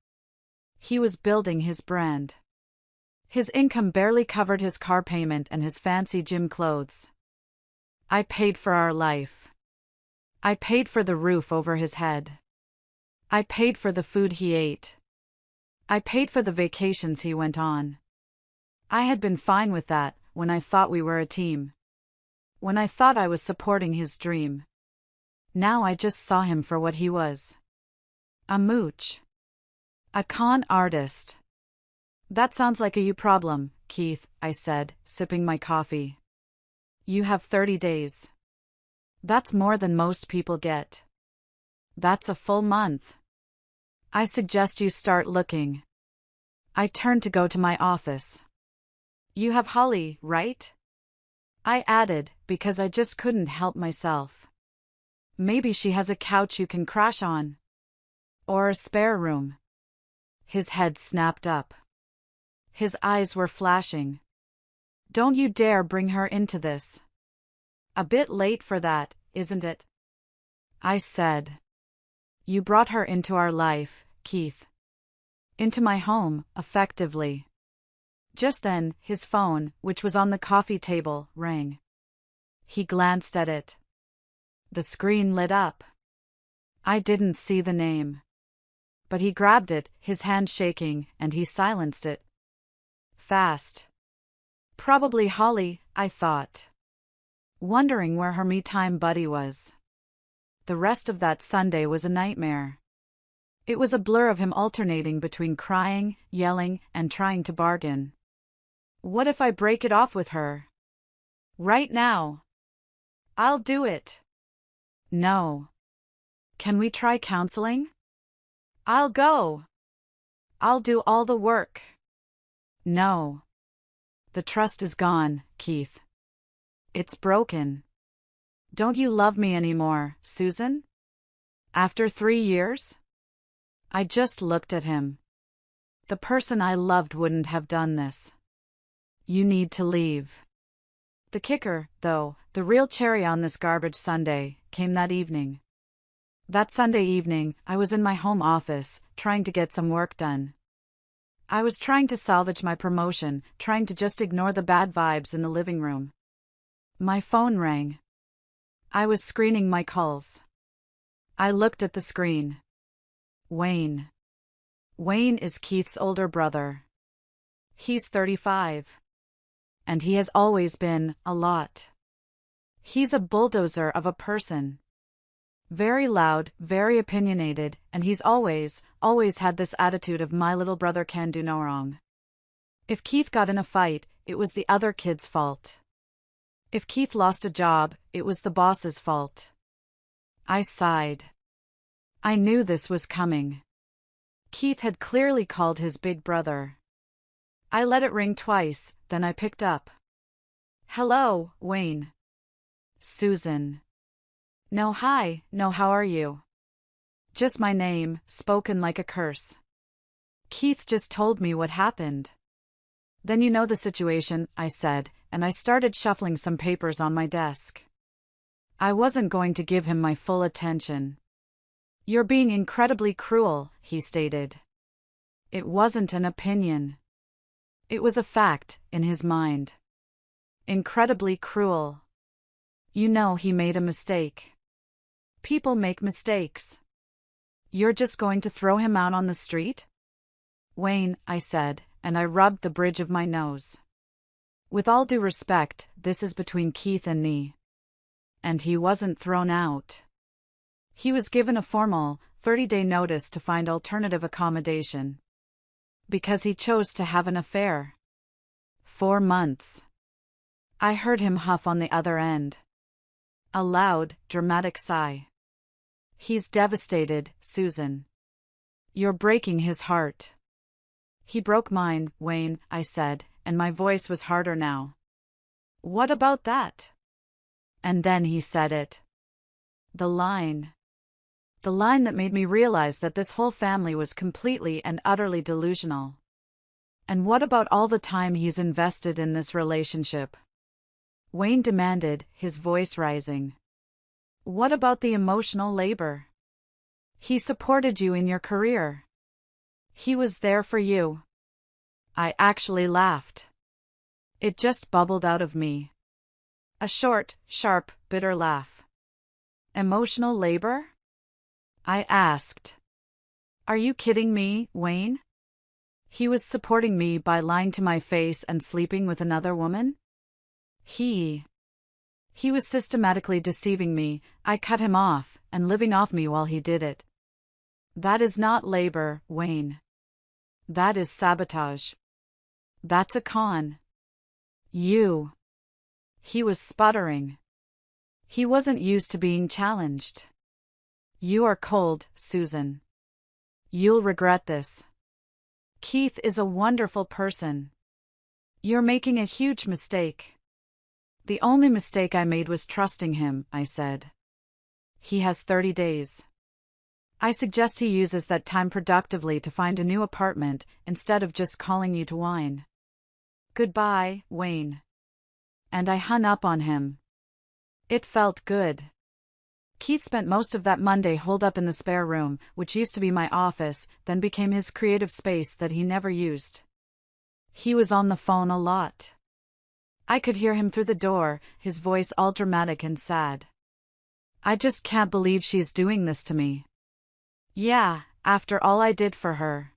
He was building his brand. His income barely covered his car payment and his fancy gym clothes. I paid for our life. I paid for the roof over his head. I paid for the food he ate. I paid for the vacations he went on. I had been fine with that when I thought we were a team. When I thought I was supporting his dream. Now I just saw him for what he was. A mooch. A con artist. That sounds like a you problem, Keith, I said, sipping my coffee. You have 30 days. That's more than most people get. That's a full month. I suggest you start looking. I turned to go to my office. You have Holly, right? I added, because I just couldn't help myself. Maybe she has a couch you can crash on. Or a spare room. His head snapped up. His eyes were flashing. Don't you dare bring her into this. A bit late for that, isn't it? I said. You brought her into our life, Keith. Into my home, effectively. Just then, his phone, which was on the coffee table, rang. He glanced at it. The screen lit up. I didn't see the name. But he grabbed it, his hand shaking, and he silenced it. Fast. Probably Holly, I thought. Wondering where her me-time buddy was. The rest of that Sunday was a nightmare. It was a blur of him alternating between crying, yelling, and trying to bargain. What if I break it off with her? Right now. I'll do it. No. Can we try counseling? I'll go. I'll do all the work. No. The trust is gone, Keith. It's broken. Don't you love me anymore, Susan? After 3 years? I just looked at him. The person I loved wouldn't have done this. You need to leave. The kicker, though, the real cherry on this garbage sundae, came that evening. That Sunday evening, I was in my home office, trying to get some work done. I was trying to salvage my promotion, trying to just ignore the bad vibes in the living room. My phone rang. I was screening my calls. I looked at the screen. Wayne. Wayne is Keith's older brother. He's 35. And he has always been, a lot. He's a bulldozer of a person. Very loud, very opinionated, and he's always had this attitude of my little brother can do no wrong. If Keith got in a fight, it was the other kid's fault. If Keith lost a job, it was the boss's fault. I sighed. I knew this was coming. Keith had clearly called his big brother. I let it ring twice, then I picked up. Hello, Wayne. Susan. No, hi, no, how are you? Just my name, spoken like a curse. Keith just told me what happened. Then you know the situation, I said, and I started shuffling some papers on my desk. I wasn't going to give him my full attention. You're being incredibly cruel, he stated. It wasn't an opinion. It was a fact, in his mind. Incredibly cruel. You know he made a mistake. People make mistakes. You're just going to throw him out on the street? Wayne, I said, and I rubbed the bridge of my nose. With all due respect, this is between Keith and me. And he wasn't thrown out. He was given a formal, 30-day notice to find alternative accommodation. Because he chose to have an affair. 4 months. I heard him huff on the other end. A loud, dramatic sigh. He's devastated, Susan. You're breaking his heart. He broke mine, Wayne, I said, and my voice was harder now. What about that? And then he said it. The line. The line that made me realize that this whole family was completely and utterly delusional. And what about all the time he's invested in this relationship? Wayne demanded, his voice rising. What about the emotional labor? He supported you in your career. He was there for you. I actually laughed. It just bubbled out of me. A short, sharp, bitter laugh. Emotional labor? I asked. Are you kidding me, Wayne? He was supporting me by lying to my face and sleeping with another woman? He was systematically deceiving me. I cut him off, and living off me while he did it. That is not labor, Wayne. That is sabotage. That's a con. You. He was sputtering. He wasn't used to being challenged. You are cold, Susan. You'll regret this. Keith is a wonderful person. You're making a huge mistake. The only mistake I made was trusting him, I said. He has 30 days. I suggest he uses that time productively to find a new apartment instead of just calling you to whine. Goodbye, Wayne. And I hung up on him. It felt good. Keith spent most of that Monday holed up in the spare room, which used to be my office, then became his creative space that he never used. He was on the phone a lot. I could hear him through the door, his voice all dramatic and sad. I just can't believe she's doing this to me. Yeah, after all I did for her.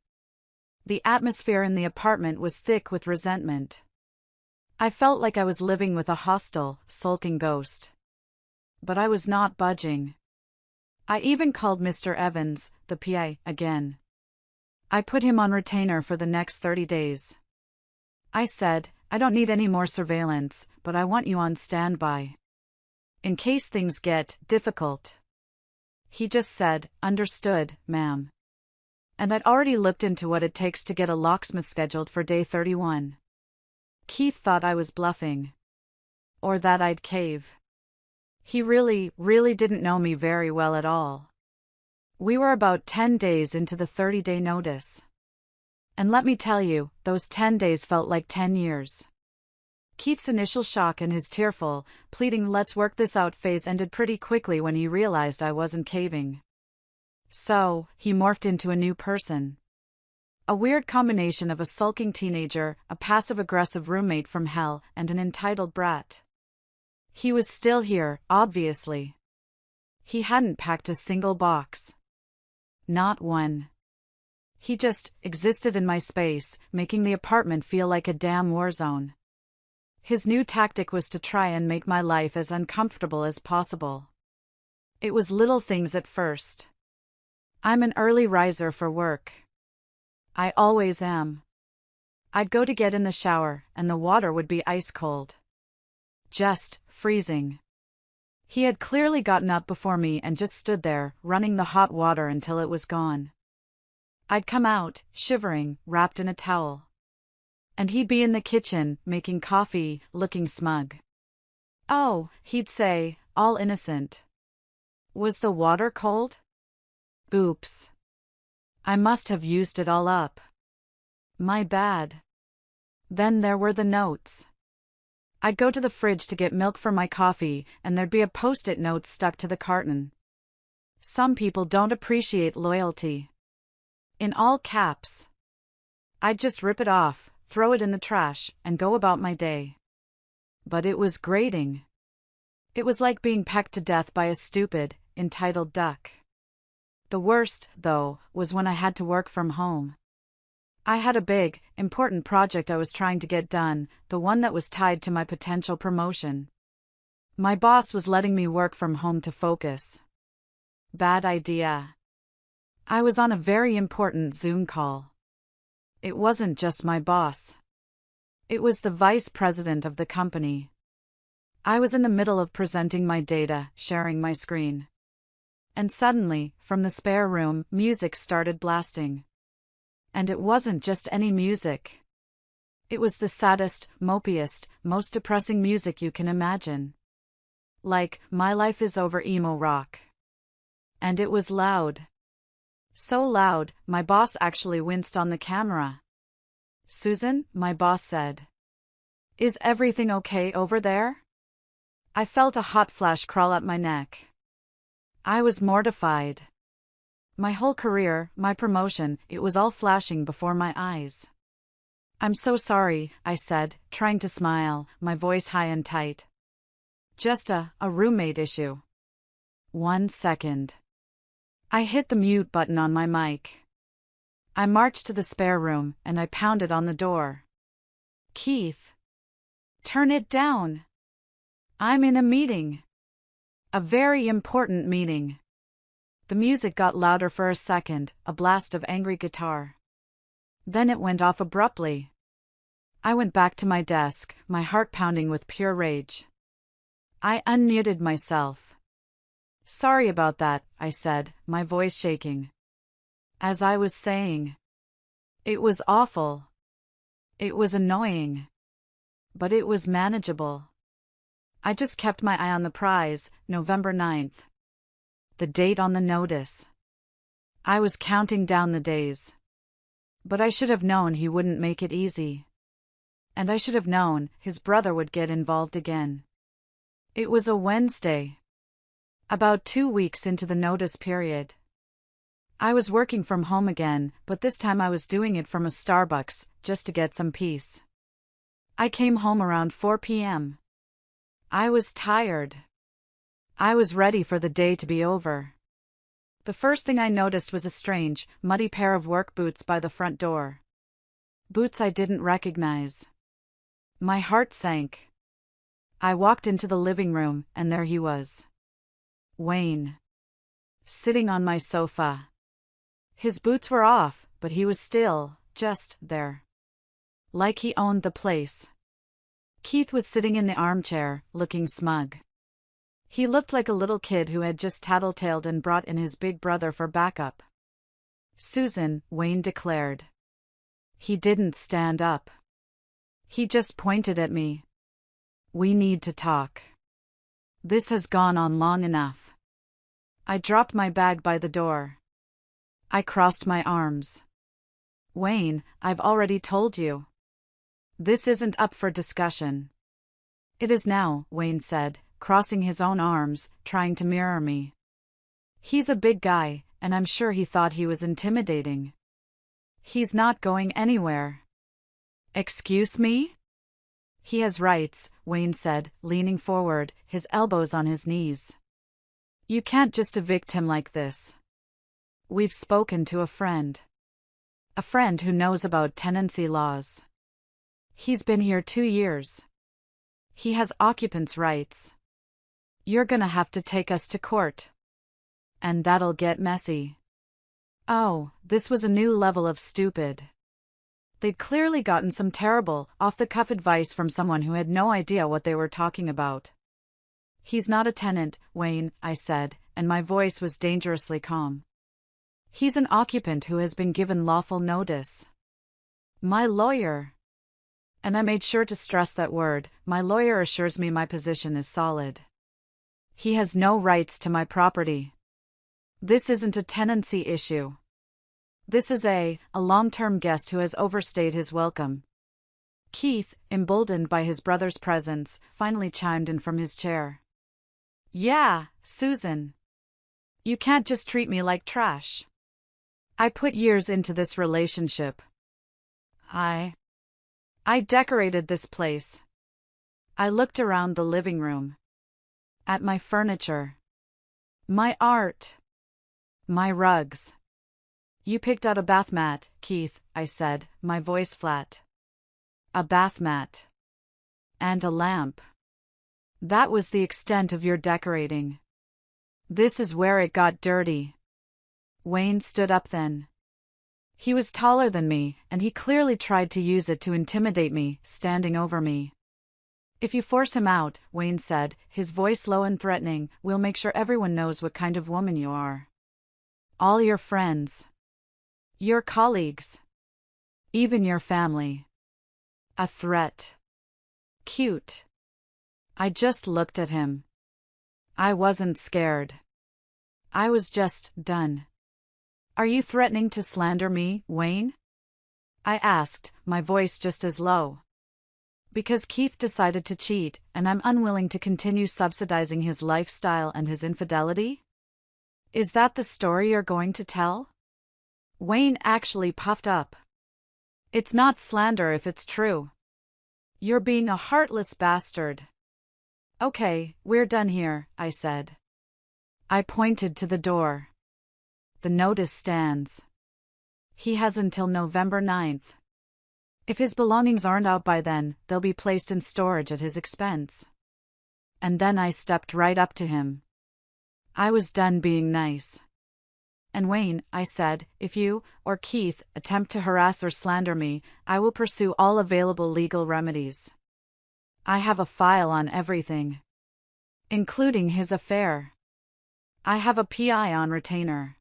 The atmosphere in the apartment was thick with resentment. I felt like I was living with a hostile, sulking ghost. But I was not budging. I even called Mr. Evans, the PA, again. I put him on retainer for the next 30 days. I said, I don't need any more surveillance, but I want you on standby. In case things get difficult. He just said, understood, ma'am. And I'd already looked into what it takes to get a locksmith scheduled for day 31. Keith thought I was bluffing. Or that I'd cave. He really didn't know me very well at all. We were about 10 days into the 30-day notice. And let me tell you, those 10 days felt like 10 years. Keith's initial shock and his tearful, pleading let's work this out phase ended pretty quickly when he realized I wasn't caving. So, he morphed into a new person. A weird combination of a sulking teenager, a passive-aggressive roommate from hell, and an entitled brat. He was still here, obviously. He hadn't packed a single box. Not one. He just existed in my space, making the apartment feel like a damn war zone. His new tactic was to try and make my life as uncomfortable as possible. It was little things at first. I'm an early riser for work. I always am. I'd go to get in the shower, and the water would be ice cold. Just freezing. He had clearly gotten up before me and just stood there, running the hot water until it was gone. I'd come out, shivering, wrapped in a towel. And he'd be in the kitchen, making coffee, looking smug. "Oh," he'd say, all innocent. "Was the water cold? Oops. I must have used it all up. My bad." Then there were the notes. I'd go to the fridge to get milk for my coffee, and there'd be a post-it note stuck to the carton. "Some people don't appreciate loyalty." In all caps. I'd just rip it off, throw it in the trash, and go about my day. But it was grating. It was like being pecked to death by a stupid, entitled duck. The worst, though, was when I had to work from home. I had a big, important project I was trying to get done, the one that was tied to my potential promotion. My boss was letting me work from home to focus. Bad idea. I was on a very important Zoom call. It wasn't just my boss. It was the vice president of the company. I was in the middle of presenting my data, sharing my screen. And suddenly, from the spare room, music started blasting. And it wasn't just any music. It was the saddest, mopiest, most depressing music you can imagine. Like, My Life Is Over emo rock. And it was loud. So loud, my boss actually winced on the camera. "Susan," my boss said. "Is everything okay over there?" I felt a hot flash crawl up my neck. I was mortified. My whole career, my promotion, it was all flashing before my eyes. "I'm so sorry," I said, trying to smile, my voice high and tight. "Just a roommate issue." 1 second. I hit the mute button on my mic. I marched to the spare room, and I pounded on the door. "Keith. Turn it down. I'm in a meeting. A very important meeting." The music got louder for a second, a blast of angry guitar. Then it went off abruptly. I went back to my desk, my heart pounding with pure rage. I unmuted myself. "Sorry about that," I said, my voice shaking. As I was saying, it was awful. It was annoying. But it was manageable. I just kept my eye on the prize, November 9th. The date on the notice. I was counting down the days. But I should have known he wouldn't make it easy. And I should have known his brother would get involved again. It was a Wednesday. About 2 weeks into the notice period. I was working from home again, but this time I was doing it from a Starbucks, just to get some peace. I came home around 4 p.m. I was tired. I was ready for the day to be over. The first thing I noticed was a strange, muddy pair of work boots by the front door. Boots I didn't recognize. My heart sank. I walked into the living room, and there he was. Wayne. Sitting on my sofa. His boots were off, but he was still, just there. Like he owned the place. Keith was sitting in the armchair, looking smug. He looked like a little kid who had just tattletaled and brought in his big brother for backup. "Susan," Wayne declared. He didn't stand up. He just pointed at me. "We need to talk. This has gone on long enough." I dropped my bag by the door. I crossed my arms. "Wayne, I've already told you. This isn't up for discussion." "It is now," Wayne said, crossing his own arms, trying to mirror me. He's a big guy, and I'm sure he thought he was intimidating. "He's not going anywhere." "Excuse me?" "He has rights," Wayne said, leaning forward, his elbows on his knees. "You can't just evict him like this. We've spoken to a friend. A friend who knows about tenancy laws. He's been here 2 years. He has occupant's rights. You're gonna have to take us to court. And that'll get messy. Oh, this was a new level of stupid. They'd clearly gotten some terrible, off-the-cuff advice from someone who had no idea what they were talking about. He's not a tenant, Wayne, I said, and my voice was dangerously calm. He's an occupant who has been given lawful notice. My lawyer. And I made sure to stress that word. My lawyer assures me my position is solid. He has no rights to my property. This isn't a tenancy issue. This is a long-term guest who has overstayed his welcome. Keith, emboldened by his brother's presence, finally chimed in from his chair. Yeah, Susan. You can't just treat me like trash. I put years into this relationship. I decorated this place. I looked around the living room. At my furniture. My art. My rugs. You picked out a bath mat, Keith, I said, my voice flat. A bath mat. And a lamp. That was the extent of your decorating. This is where it got dirty. Wayne stood up then. He was taller than me, and he clearly tried to use it to intimidate me, standing over me. If you force him out, Wayne said, his voice low and threatening, we'll make sure everyone knows what kind of woman you are. All your friends. Your colleagues. Even your family. A threat. Cute. I just looked at him. I wasn't scared. I was just done. Are you threatening to slander me, Wayne? I asked, my voice just as low. Because Keith decided to cheat, and I'm unwilling to continue subsidizing his lifestyle and his infidelity? Is that the story you're going to tell? Wayne actually puffed up. It's not slander if it's true. You're being a heartless bastard. Okay, we're done here, I said. I pointed to the door. The notice stands. He has until November 9th. If his belongings aren't out by then, they'll be placed in storage at his expense. And then I stepped right up to him. I was done being nice. And Wayne, I said, if you, or Keith, attempt to harass or slander me, I will pursue all available legal remedies. I have a file on everything. Including his affair. I have a PI on retainer.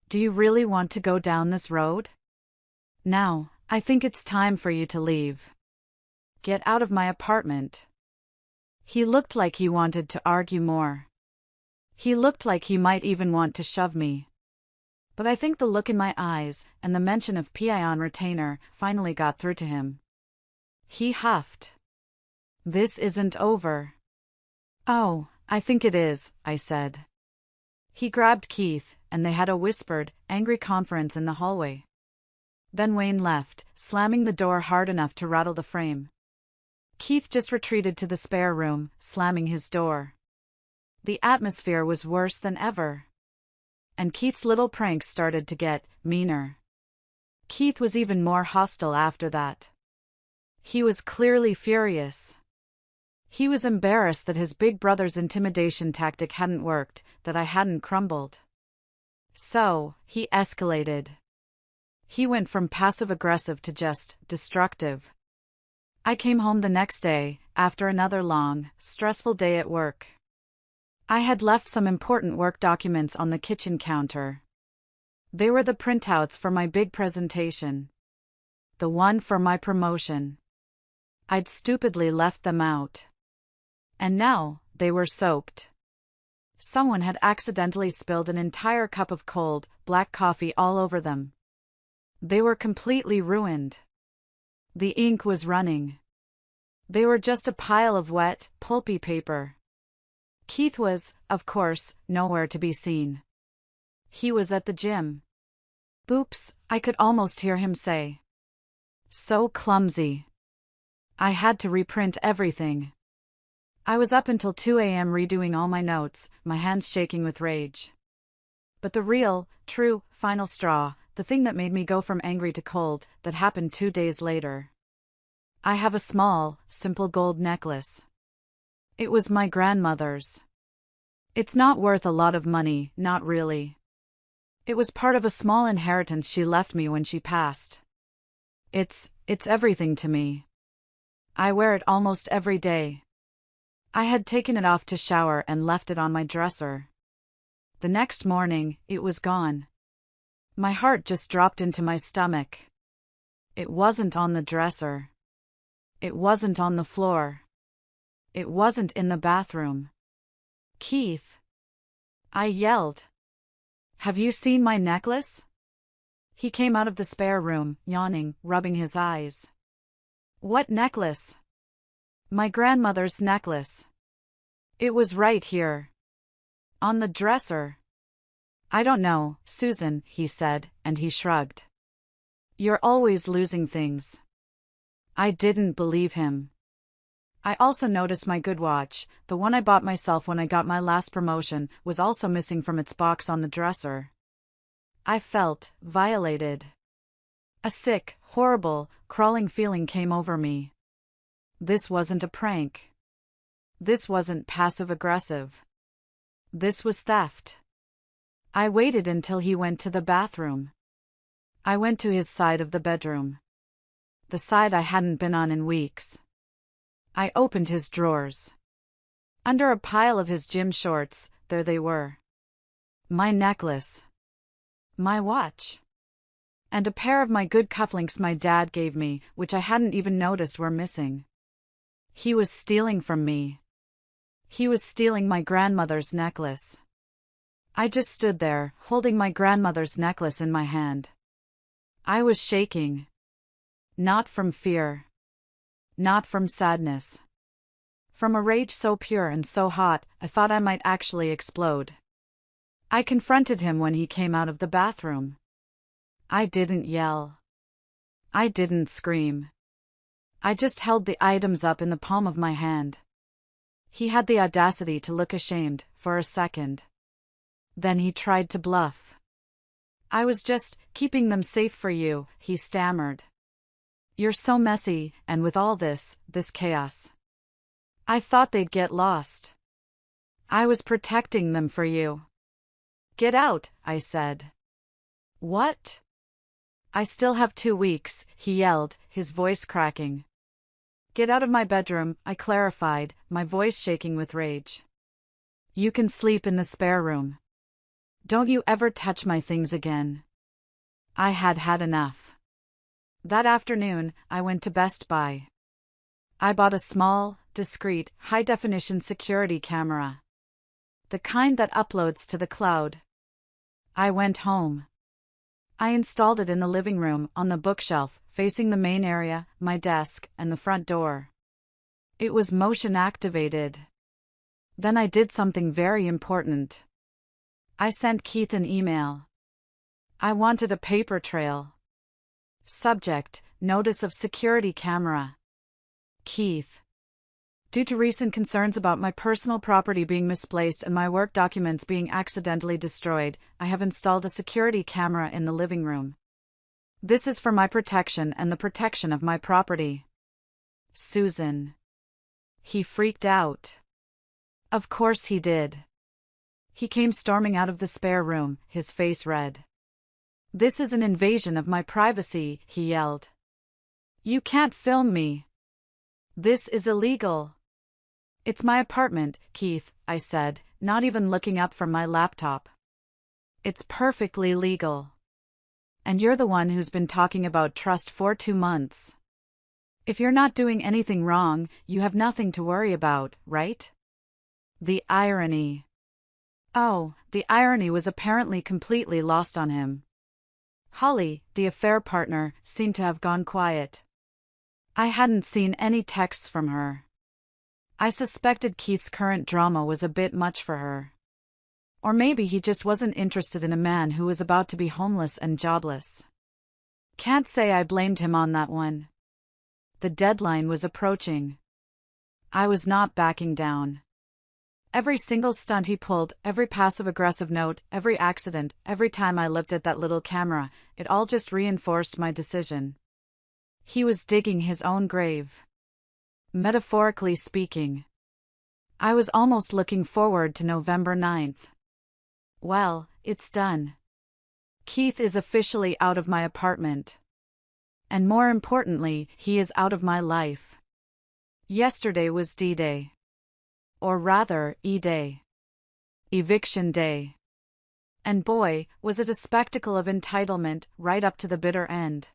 Do you really want to go down this road? Now, I think it's time for you to leave. Get out of my apartment. He looked like he wanted to argue more. He looked like he might even want to shove me. But I think the look in my eyes, and the mention of PI on retainer, finally got through to him. He huffed. This isn't over. Oh, I think it is, I said. He grabbed Keith, and they had a whispered, angry conference in the hallway. Then Wayne left, slamming the door hard enough to rattle the frame. Keith just retreated to the spare room, slamming his door. The atmosphere was worse than ever. And Keith's little pranks started to get meaner. Keith was even more hostile after that. He was clearly furious. He was embarrassed that his big brother's intimidation tactic hadn't worked, that I hadn't crumbled. So, he escalated. He went from passive-aggressive to just destructive. I came home the next day, after another long, stressful day at work. I had left some important work documents on the kitchen counter. They were the printouts for my big presentation. The one for my promotion. I'd stupidly left them out. And now, they were soaked. Someone had accidentally spilled an entire cup of cold, black coffee all over them. They were completely ruined. The ink was running. They were just a pile of wet, pulpy paper. Keith was, of course, nowhere to be seen. He was at the gym. Oops, I could almost hear him say. So clumsy. I had to reprint everything. I was up until 2 a.m. redoing all my notes, my hands shaking with rage. But the real, true, final straw, the thing that made me go from angry to cold, that happened 2 days later. I have a small, simple gold necklace. It was my grandmother's. It's not worth a lot of money, not really. It was part of a small inheritance she left me when she passed. It's everything to me. I wear it almost every day. I had taken it off to shower and left it on my dresser. The next morning, it was gone. My heart just dropped into my stomach. It wasn't on the dresser. It wasn't on the floor. It wasn't in the bathroom. Keith! I yelled. Have you seen my necklace? He came out of the spare room, yawning, rubbing his eyes. What necklace? My grandmother's necklace. It was right here. On the dresser. I don't know, Susan, he said, and he shrugged. You're always losing things. I didn't believe him. I also noticed my good watch, the one I bought myself when I got my last promotion, was also missing from its box on the dresser. I felt violated. A sick, horrible, crawling feeling came over me. This wasn't a prank. This wasn't passive-aggressive. This was theft. I waited until he went to the bathroom. I went to his side of the bedroom. The side I hadn't been on in weeks. I opened his drawers. Under a pile of his gym shorts, there they were. My necklace. My watch. And a pair of my good cufflinks my dad gave me, which I hadn't even noticed were missing. He was stealing from me. He was stealing my grandmother's necklace. I just stood there, holding my grandmother's necklace in my hand. I was shaking. Not from fear. Not from sadness. From a rage so pure and so hot, I thought I might actually explode. I confronted him when he came out of the bathroom. I didn't yell. I didn't scream. I just held the items up in the palm of my hand. He had the audacity to look ashamed, for a second. Then he tried to bluff. I was just keeping them safe for you, he stammered. You're so messy, and with all this chaos. I thought they'd get lost. I was protecting them for you. Get out, I said. What? I still have 2 weeks, he yelled, his voice cracking. Get out of my bedroom, I clarified, my voice shaking with rage. You can sleep in the spare room. Don't you ever touch my things again. I had had enough. That afternoon, I went to Best Buy. I bought a small, discreet, high-definition security camera. The kind that uploads to the cloud. I went home. I installed it in the living room, on the bookshelf, facing the main area, my desk, and the front door. It was motion-activated. Then I did something very important. I sent Keith an email. I wanted a paper trail. Subject: Notice of Security Camera. Keith. Due to recent concerns about my personal property being misplaced and my work documents being accidentally destroyed, I have installed a security camera in the living room. This is for my protection and the protection of my property. Susan. He freaked out. Of course he did. He came storming out of the spare room, his face red. This is an invasion of my privacy, he yelled. You can't film me. This is illegal. It's my apartment, Keith, I said, not even looking up from my laptop. It's perfectly legal. And you're the one who's been talking about trust for 2 months. If you're not doing anything wrong, you have nothing to worry about, right? The irony. Oh, the irony was apparently completely lost on him. Holly, the affair partner, seemed to have gone quiet. I hadn't seen any texts from her. I suspected Keith's current drama was a bit much for her. Or maybe he just wasn't interested in a man who was about to be homeless and jobless. Can't say I blamed him on that one. The deadline was approaching. I was not backing down. Every single stunt he pulled, every passive-aggressive note, every accident, every time I looked at that little camera, it all just reinforced my decision. He was digging his own grave. Metaphorically speaking. I was almost looking forward to November 9th. Well, it's done. Keith is officially out of my apartment. And more importantly, he is out of my life. Yesterday was D-Day. Or rather, E-Day. Eviction Day. And boy, was it a spectacle of entitlement right up to the bitter end.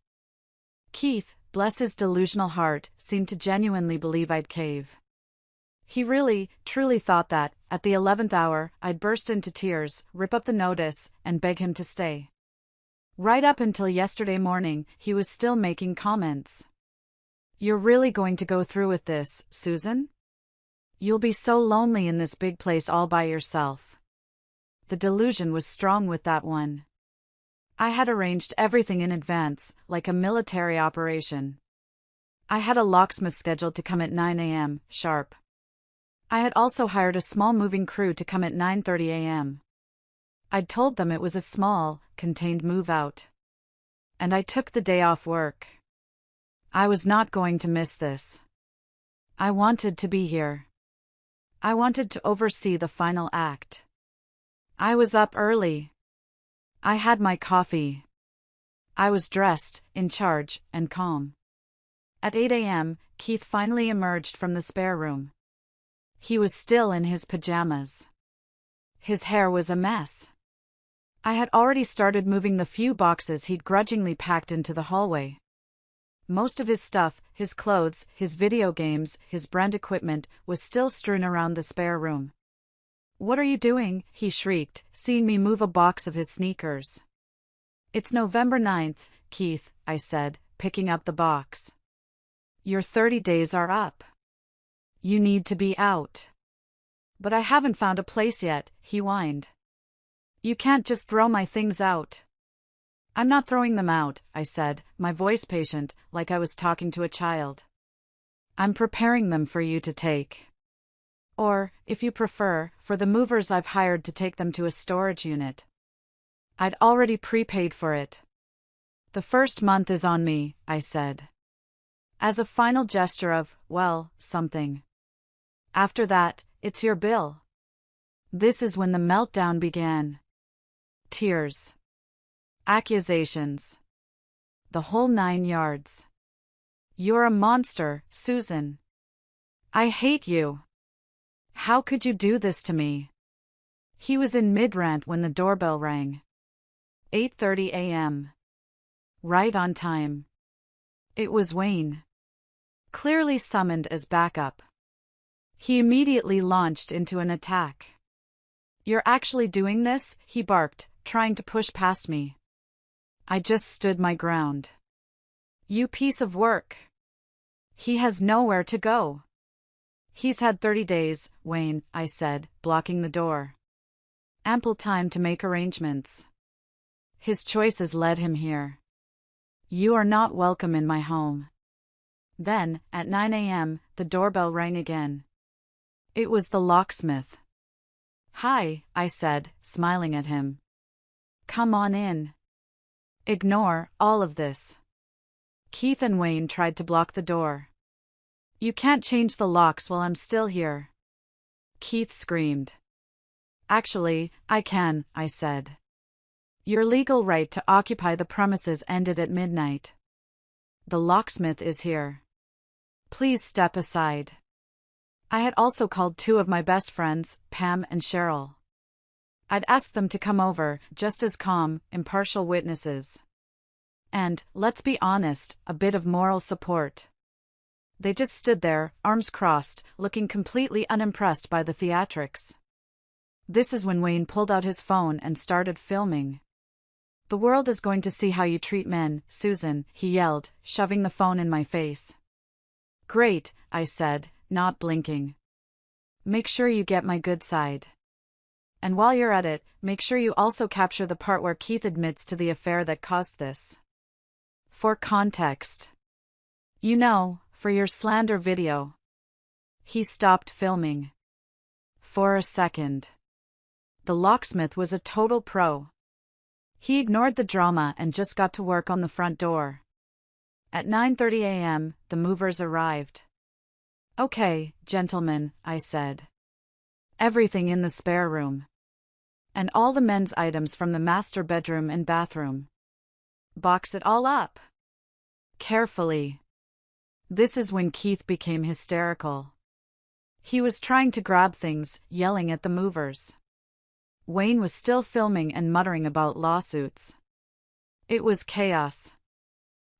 Keith, bless his delusional heart, seemed to genuinely believe I'd cave. He really, truly thought that, at the 11th hour, I'd burst into tears, rip up the notice, and beg him to stay. Right up until yesterday morning, he was still making comments. "You're really going to go through with this, Susan? You'll be so lonely in this big place all by yourself." The delusion was strong with that one. I had arranged everything in advance, like a military operation. I had a locksmith scheduled to come at 9 a.m. sharp. I had also hired a small moving crew to come at 9:30 a.m. I'd told them it was a small, contained move-out. And I took the day off work. I was not going to miss this. I wanted to be here. I wanted to oversee the final act. I was up early. I had my coffee. I was dressed, in charge, and calm. At 8 a.m., Keith finally emerged from the spare room. He was still in his pajamas. His hair was a mess. I had already started moving the few boxes he'd grudgingly packed into the hallway. Most of his stuff, his clothes, his video games, his brand equipment, was still strewn around the spare room. "What are you doing?" he shrieked, seeing me move a box of his sneakers. "It's November 9th, Keith," I said, picking up the box. "Your 30 days are up. You need to be out." "But I haven't found a place yet," he whined. "You can't just throw my things out." "I'm not throwing them out," I said, my voice patient, like I was talking to a child. "I'm preparing them for you to take. Or, if you prefer, for the movers I've hired to take them to a storage unit. I'd already prepaid for it." "The first month is on me," I said. As a final gesture of, well, something. "After that, it's your bill." This is when the meltdown began. Tears. Accusations. The whole 9 yards. "You're a monster, Susan. I hate you. How could you do this to me?" He was in mid-rant when the doorbell rang. 8:30 a.m. Right on time. It was Wayne. Clearly summoned as backup. He immediately launched into an attack. "You're actually doing this?" he barked, trying to push past me. I just stood my ground. "You piece of work. He has nowhere to go." "He's had 30 days, Wayne," I said, blocking the door. "Ample time to make arrangements. His choices led him here. You are not welcome in my home." Then, at 9 a.m., the doorbell rang again. It was the locksmith. "Hi," I said, smiling at him. "Come on in. Ignore all of this." Keith and Wayne tried to block the door. "You can't change the locks while I'm still here," Keith screamed. "Actually, I can," I said. "Your legal right to occupy the premises ended at midnight. The locksmith is here. Please step aside." I had also called 2 of my best friends, Pam and Cheryl. I'd asked them to come over, just as calm, impartial witnesses. And, let's be honest, a bit of moral support. They just stood there, arms crossed, looking completely unimpressed by the theatrics. This is when Wayne pulled out his phone and started filming. "The world is going to see how you treat men, Susan," he yelled, shoving the phone in my face. "Great," I said, not blinking. "Make sure you get my good side. And while you're at it, make sure you also capture the part where Keith admits to the affair that caused this. For context. You know, for your slander video." He stopped filming. For a second. The locksmith was a total pro. He ignored the drama and just got to work on the front door. At 9:30 a.m., the movers arrived. "Okay, gentlemen," I said. "Everything in the spare room. And all the men's items from the master bedroom and bathroom. Box it all up. Carefully." This is when Keith became hysterical. He was trying to grab things, yelling at the movers. Wayne was still filming and muttering about lawsuits. It was chaos.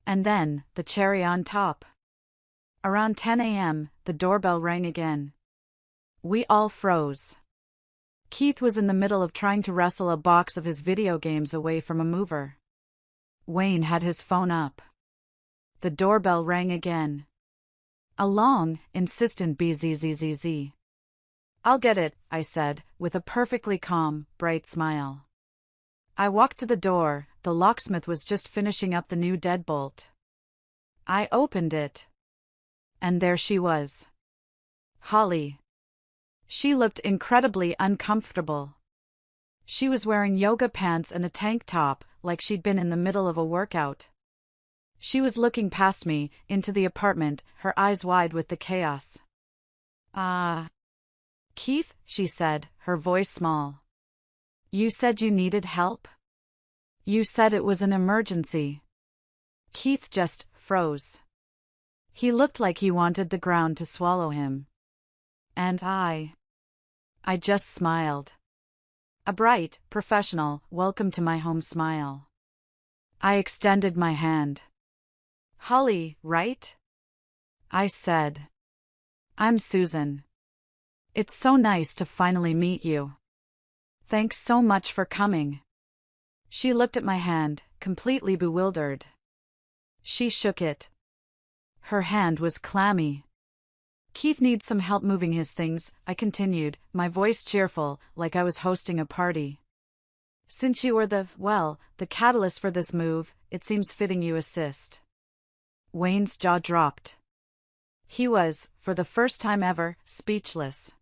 And then, the cherry on top. Around 10 a.m., the doorbell rang again. We all froze. Keith was in the middle of trying to wrestle a box of his video games away from a mover. Wayne had his phone up. The doorbell rang again. A long, insistent bzzz. "I'll get it," I said, with a perfectly calm, bright smile. I walked to the door. The locksmith was just finishing up the new deadbolt. I opened it. And there she was. Holly. She looked incredibly uncomfortable. She was wearing yoga pants and a tank top, like she'd been in the middle of a workout. She was looking past me, into the apartment, her eyes wide with the chaos. Keith," she said, her voice small. "You said you needed help? You said it was an emergency." Keith just froze. He looked like he wanted the ground to swallow him. And I just smiled. A bright, professional, welcome to my home smile. I extended my hand. "Holly, right?" I said. "I'm Susan. It's so nice to finally meet you. Thanks so much for coming." She looked at my hand, completely bewildered. She shook it. Her hand was clammy. "Keith needs some help moving his things," I continued, my voice cheerful, like I was hosting a party. "Since you were the catalyst for this move, it seems fitting you assist." Wayne's jaw dropped. He was, for the first time ever, speechless.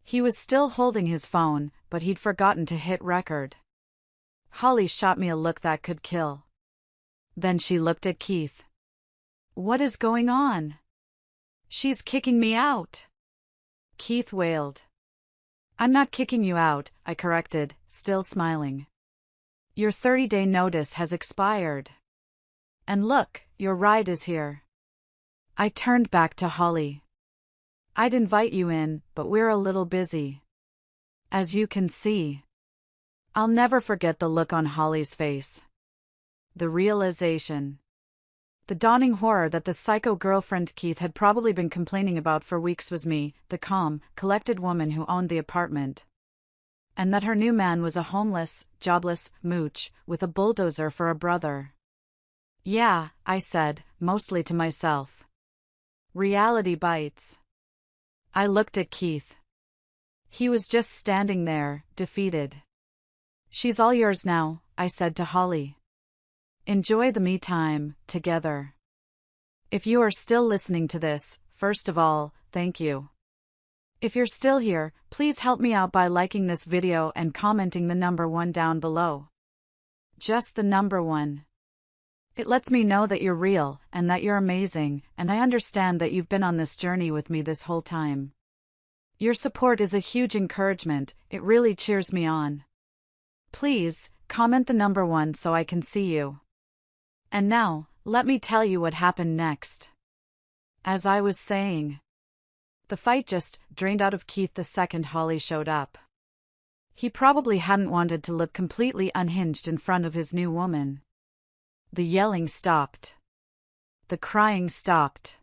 He was still holding his phone, but he'd forgotten to hit record. Holly shot me a look that could kill. Then she looked at Keith. "What is going on?" "She's kicking me out," Keith wailed. "I'm not kicking you out," I corrected, still smiling. "Your 30-day notice has expired. And look, your ride is here." I turned back to Holly. "I'd invite you in, but we're a little busy. As you can see." I'll never forget the look on Holly's face. The realization. The dawning horror that the psycho girlfriend Keith had probably been complaining about for weeks was me, the calm, collected woman who owned the apartment. And that her new man was a homeless, jobless mooch, with a bulldozer for a brother. "Yeah," I said, mostly to myself. "Reality bites." I looked at Keith. He was just standing there, defeated. "She's all yours now," I said to Holly. "Enjoy the me time, together." If you are still listening to this, first of all, thank you. If you're still here, please help me out by liking this video and commenting the number 1 down below. Just the number 1. It lets me know that you're real, and that you're amazing, and I understand that you've been on this journey with me this whole time. Your support is a huge encouragement, it really cheers me on. Please, comment the number 1 so I can see you. And now, let me tell you what happened next. As I was saying, the fight just drained out of Keith the second Holly showed up. He probably hadn't wanted to look completely unhinged in front of his new woman. The yelling stopped. The crying stopped.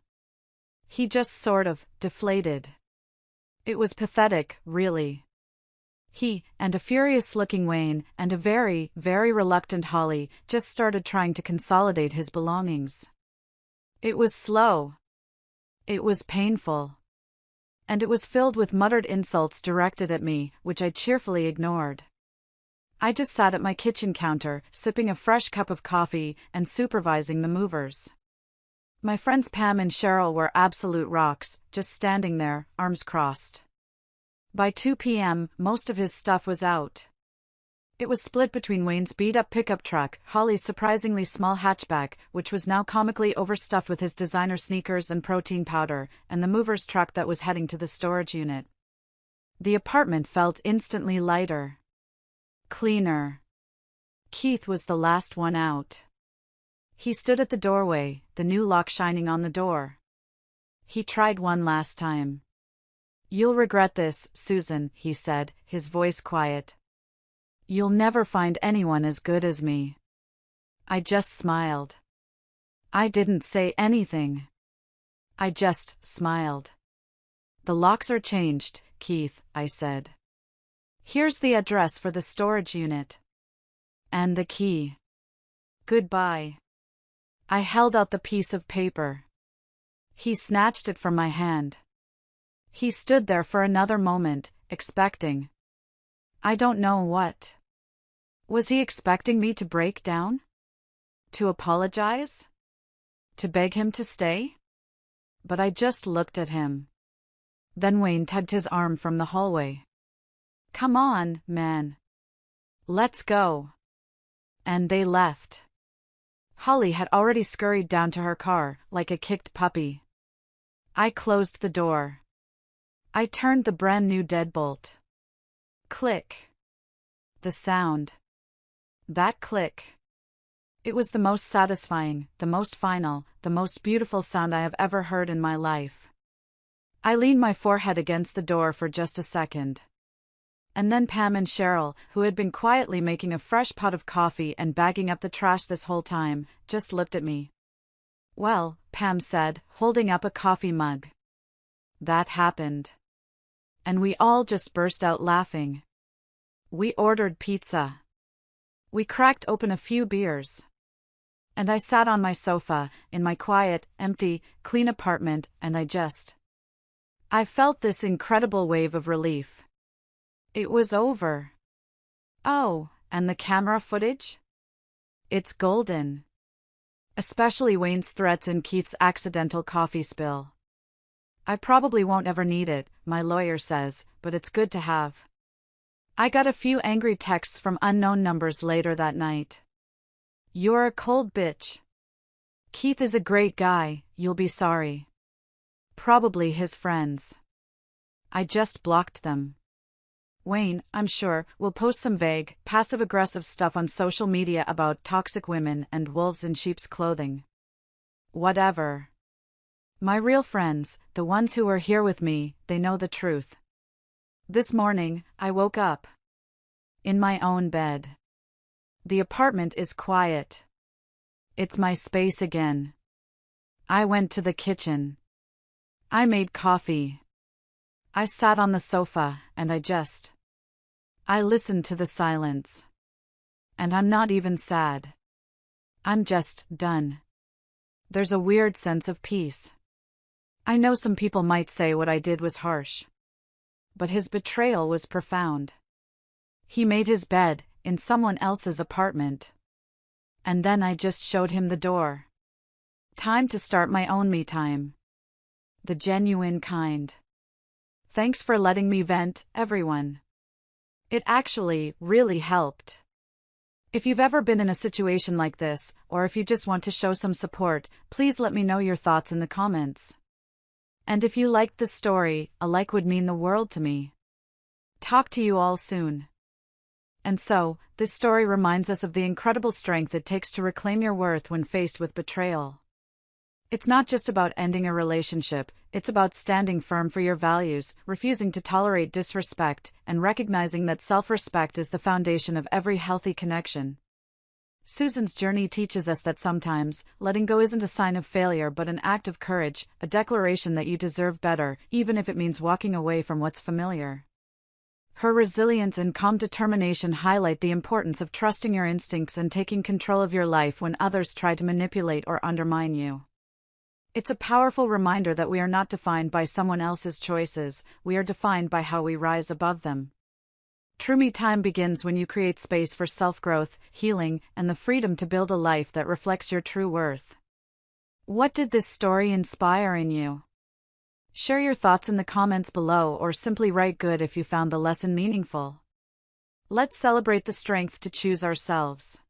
He just sort of deflated. It was pathetic, really. He, and a furious-looking Wayne, and a very, very reluctant Holly, just started trying to consolidate his belongings. It was slow. It was painful. And it was filled with muttered insults directed at me, which I cheerfully ignored. I just sat at my kitchen counter, sipping a fresh cup of coffee, and supervising the movers. My friends Pam and Cheryl were absolute rocks, just standing there, arms crossed. By 2 p.m., most of his stuff was out. It was split between Wayne's beat-up pickup truck, Holly's surprisingly small hatchback, which was now comically overstuffed with his designer sneakers and protein powder, and the mover's truck that was heading to the storage unit. The apartment felt instantly lighter. Cleaner. Keith was the last one out. He stood at the doorway, the new lock shining on the door. He tried one last time. "You'll regret this, Susan," he said, his voice quiet. "You'll never find anyone as good as me." I just smiled. I didn't say anything. I just smiled. "The locks are changed, Keith," I said. "Here's the address for the storage unit. And the key. Goodbye." I held out the piece of paper. He snatched it from my hand. He stood there for another moment, expecting. I don't know what. Was he expecting me to break down? To apologize? To beg him to stay? But I just looked at him. Then Wayne tugged his arm from the hallway. "Come on, man. Let's go." And they left. Holly had already scurried down to her car, like a kicked puppy. I closed the door. I turned the brand-new deadbolt. Click. The sound. That click. It was the most satisfying, the most final, the most beautiful sound I have ever heard in my life. I leaned my forehead against the door for just a second. And then Pam and Cheryl, who had been quietly making a fresh pot of coffee and bagging up the trash this whole time, just looked at me. "Well," Pam said, holding up a coffee mug. "That happened." And we all just burst out laughing. We ordered pizza. We cracked open a few beers. And I sat on my sofa, in my quiet, empty, clean apartment, and I felt this incredible wave of relief. It was over. Oh, and the camera footage? It's golden. Especially Wayne's threats and Keith's accidental coffee spill. I probably won't ever need it, my lawyer says, but it's good to have. I got a few angry texts from unknown numbers later that night. "You're a cold bitch. Keith is a great guy, you'll be sorry." Probably his friends. I just blocked them. Wayne, I'm sure, will post some vague, passive-aggressive stuff on social media about toxic women and wolves in sheep's clothing. Whatever. My real friends, the ones who are here with me, they know the truth. This morning, I woke up. In my own bed. The apartment is quiet. It's my space again. I went to the kitchen. I made coffee. I sat on the sofa, and I listened to the silence. And I'm not even sad. I'm just done. There's a weird sense of peace. I know some people might say what I did was harsh. But his betrayal was profound. He made his bed, in someone else's apartment. And then I just showed him the door. Time to start my own me time. The genuine kind. Thanks for letting me vent, everyone. It actually really helped. If you've ever been in a situation like this, or if you just want to show some support, please let me know your thoughts in the comments. And if you liked the story, a like would mean the world to me. Talk to you all soon. And so, this story reminds us of the incredible strength it takes to reclaim your worth when faced with betrayal. It's not just about ending a relationship, it's about standing firm for your values, refusing to tolerate disrespect, and recognizing that self-respect is the foundation of every healthy connection. Susan's journey teaches us that sometimes, letting go isn't a sign of failure but an act of courage, a declaration that you deserve better, even if it means walking away from what's familiar. Her resilience and calm determination highlight the importance of trusting your instincts and taking control of your life when others try to manipulate or undermine you. It's a powerful reminder that we are not defined by someone else's choices, we are defined by how we rise above them. True me time begins when you create space for self-growth, healing, and the freedom to build a life that reflects your true worth. What did this story inspire in you? Share your thoughts in the comments below or simply write good if you found the lesson meaningful. Let's celebrate the strength to choose ourselves.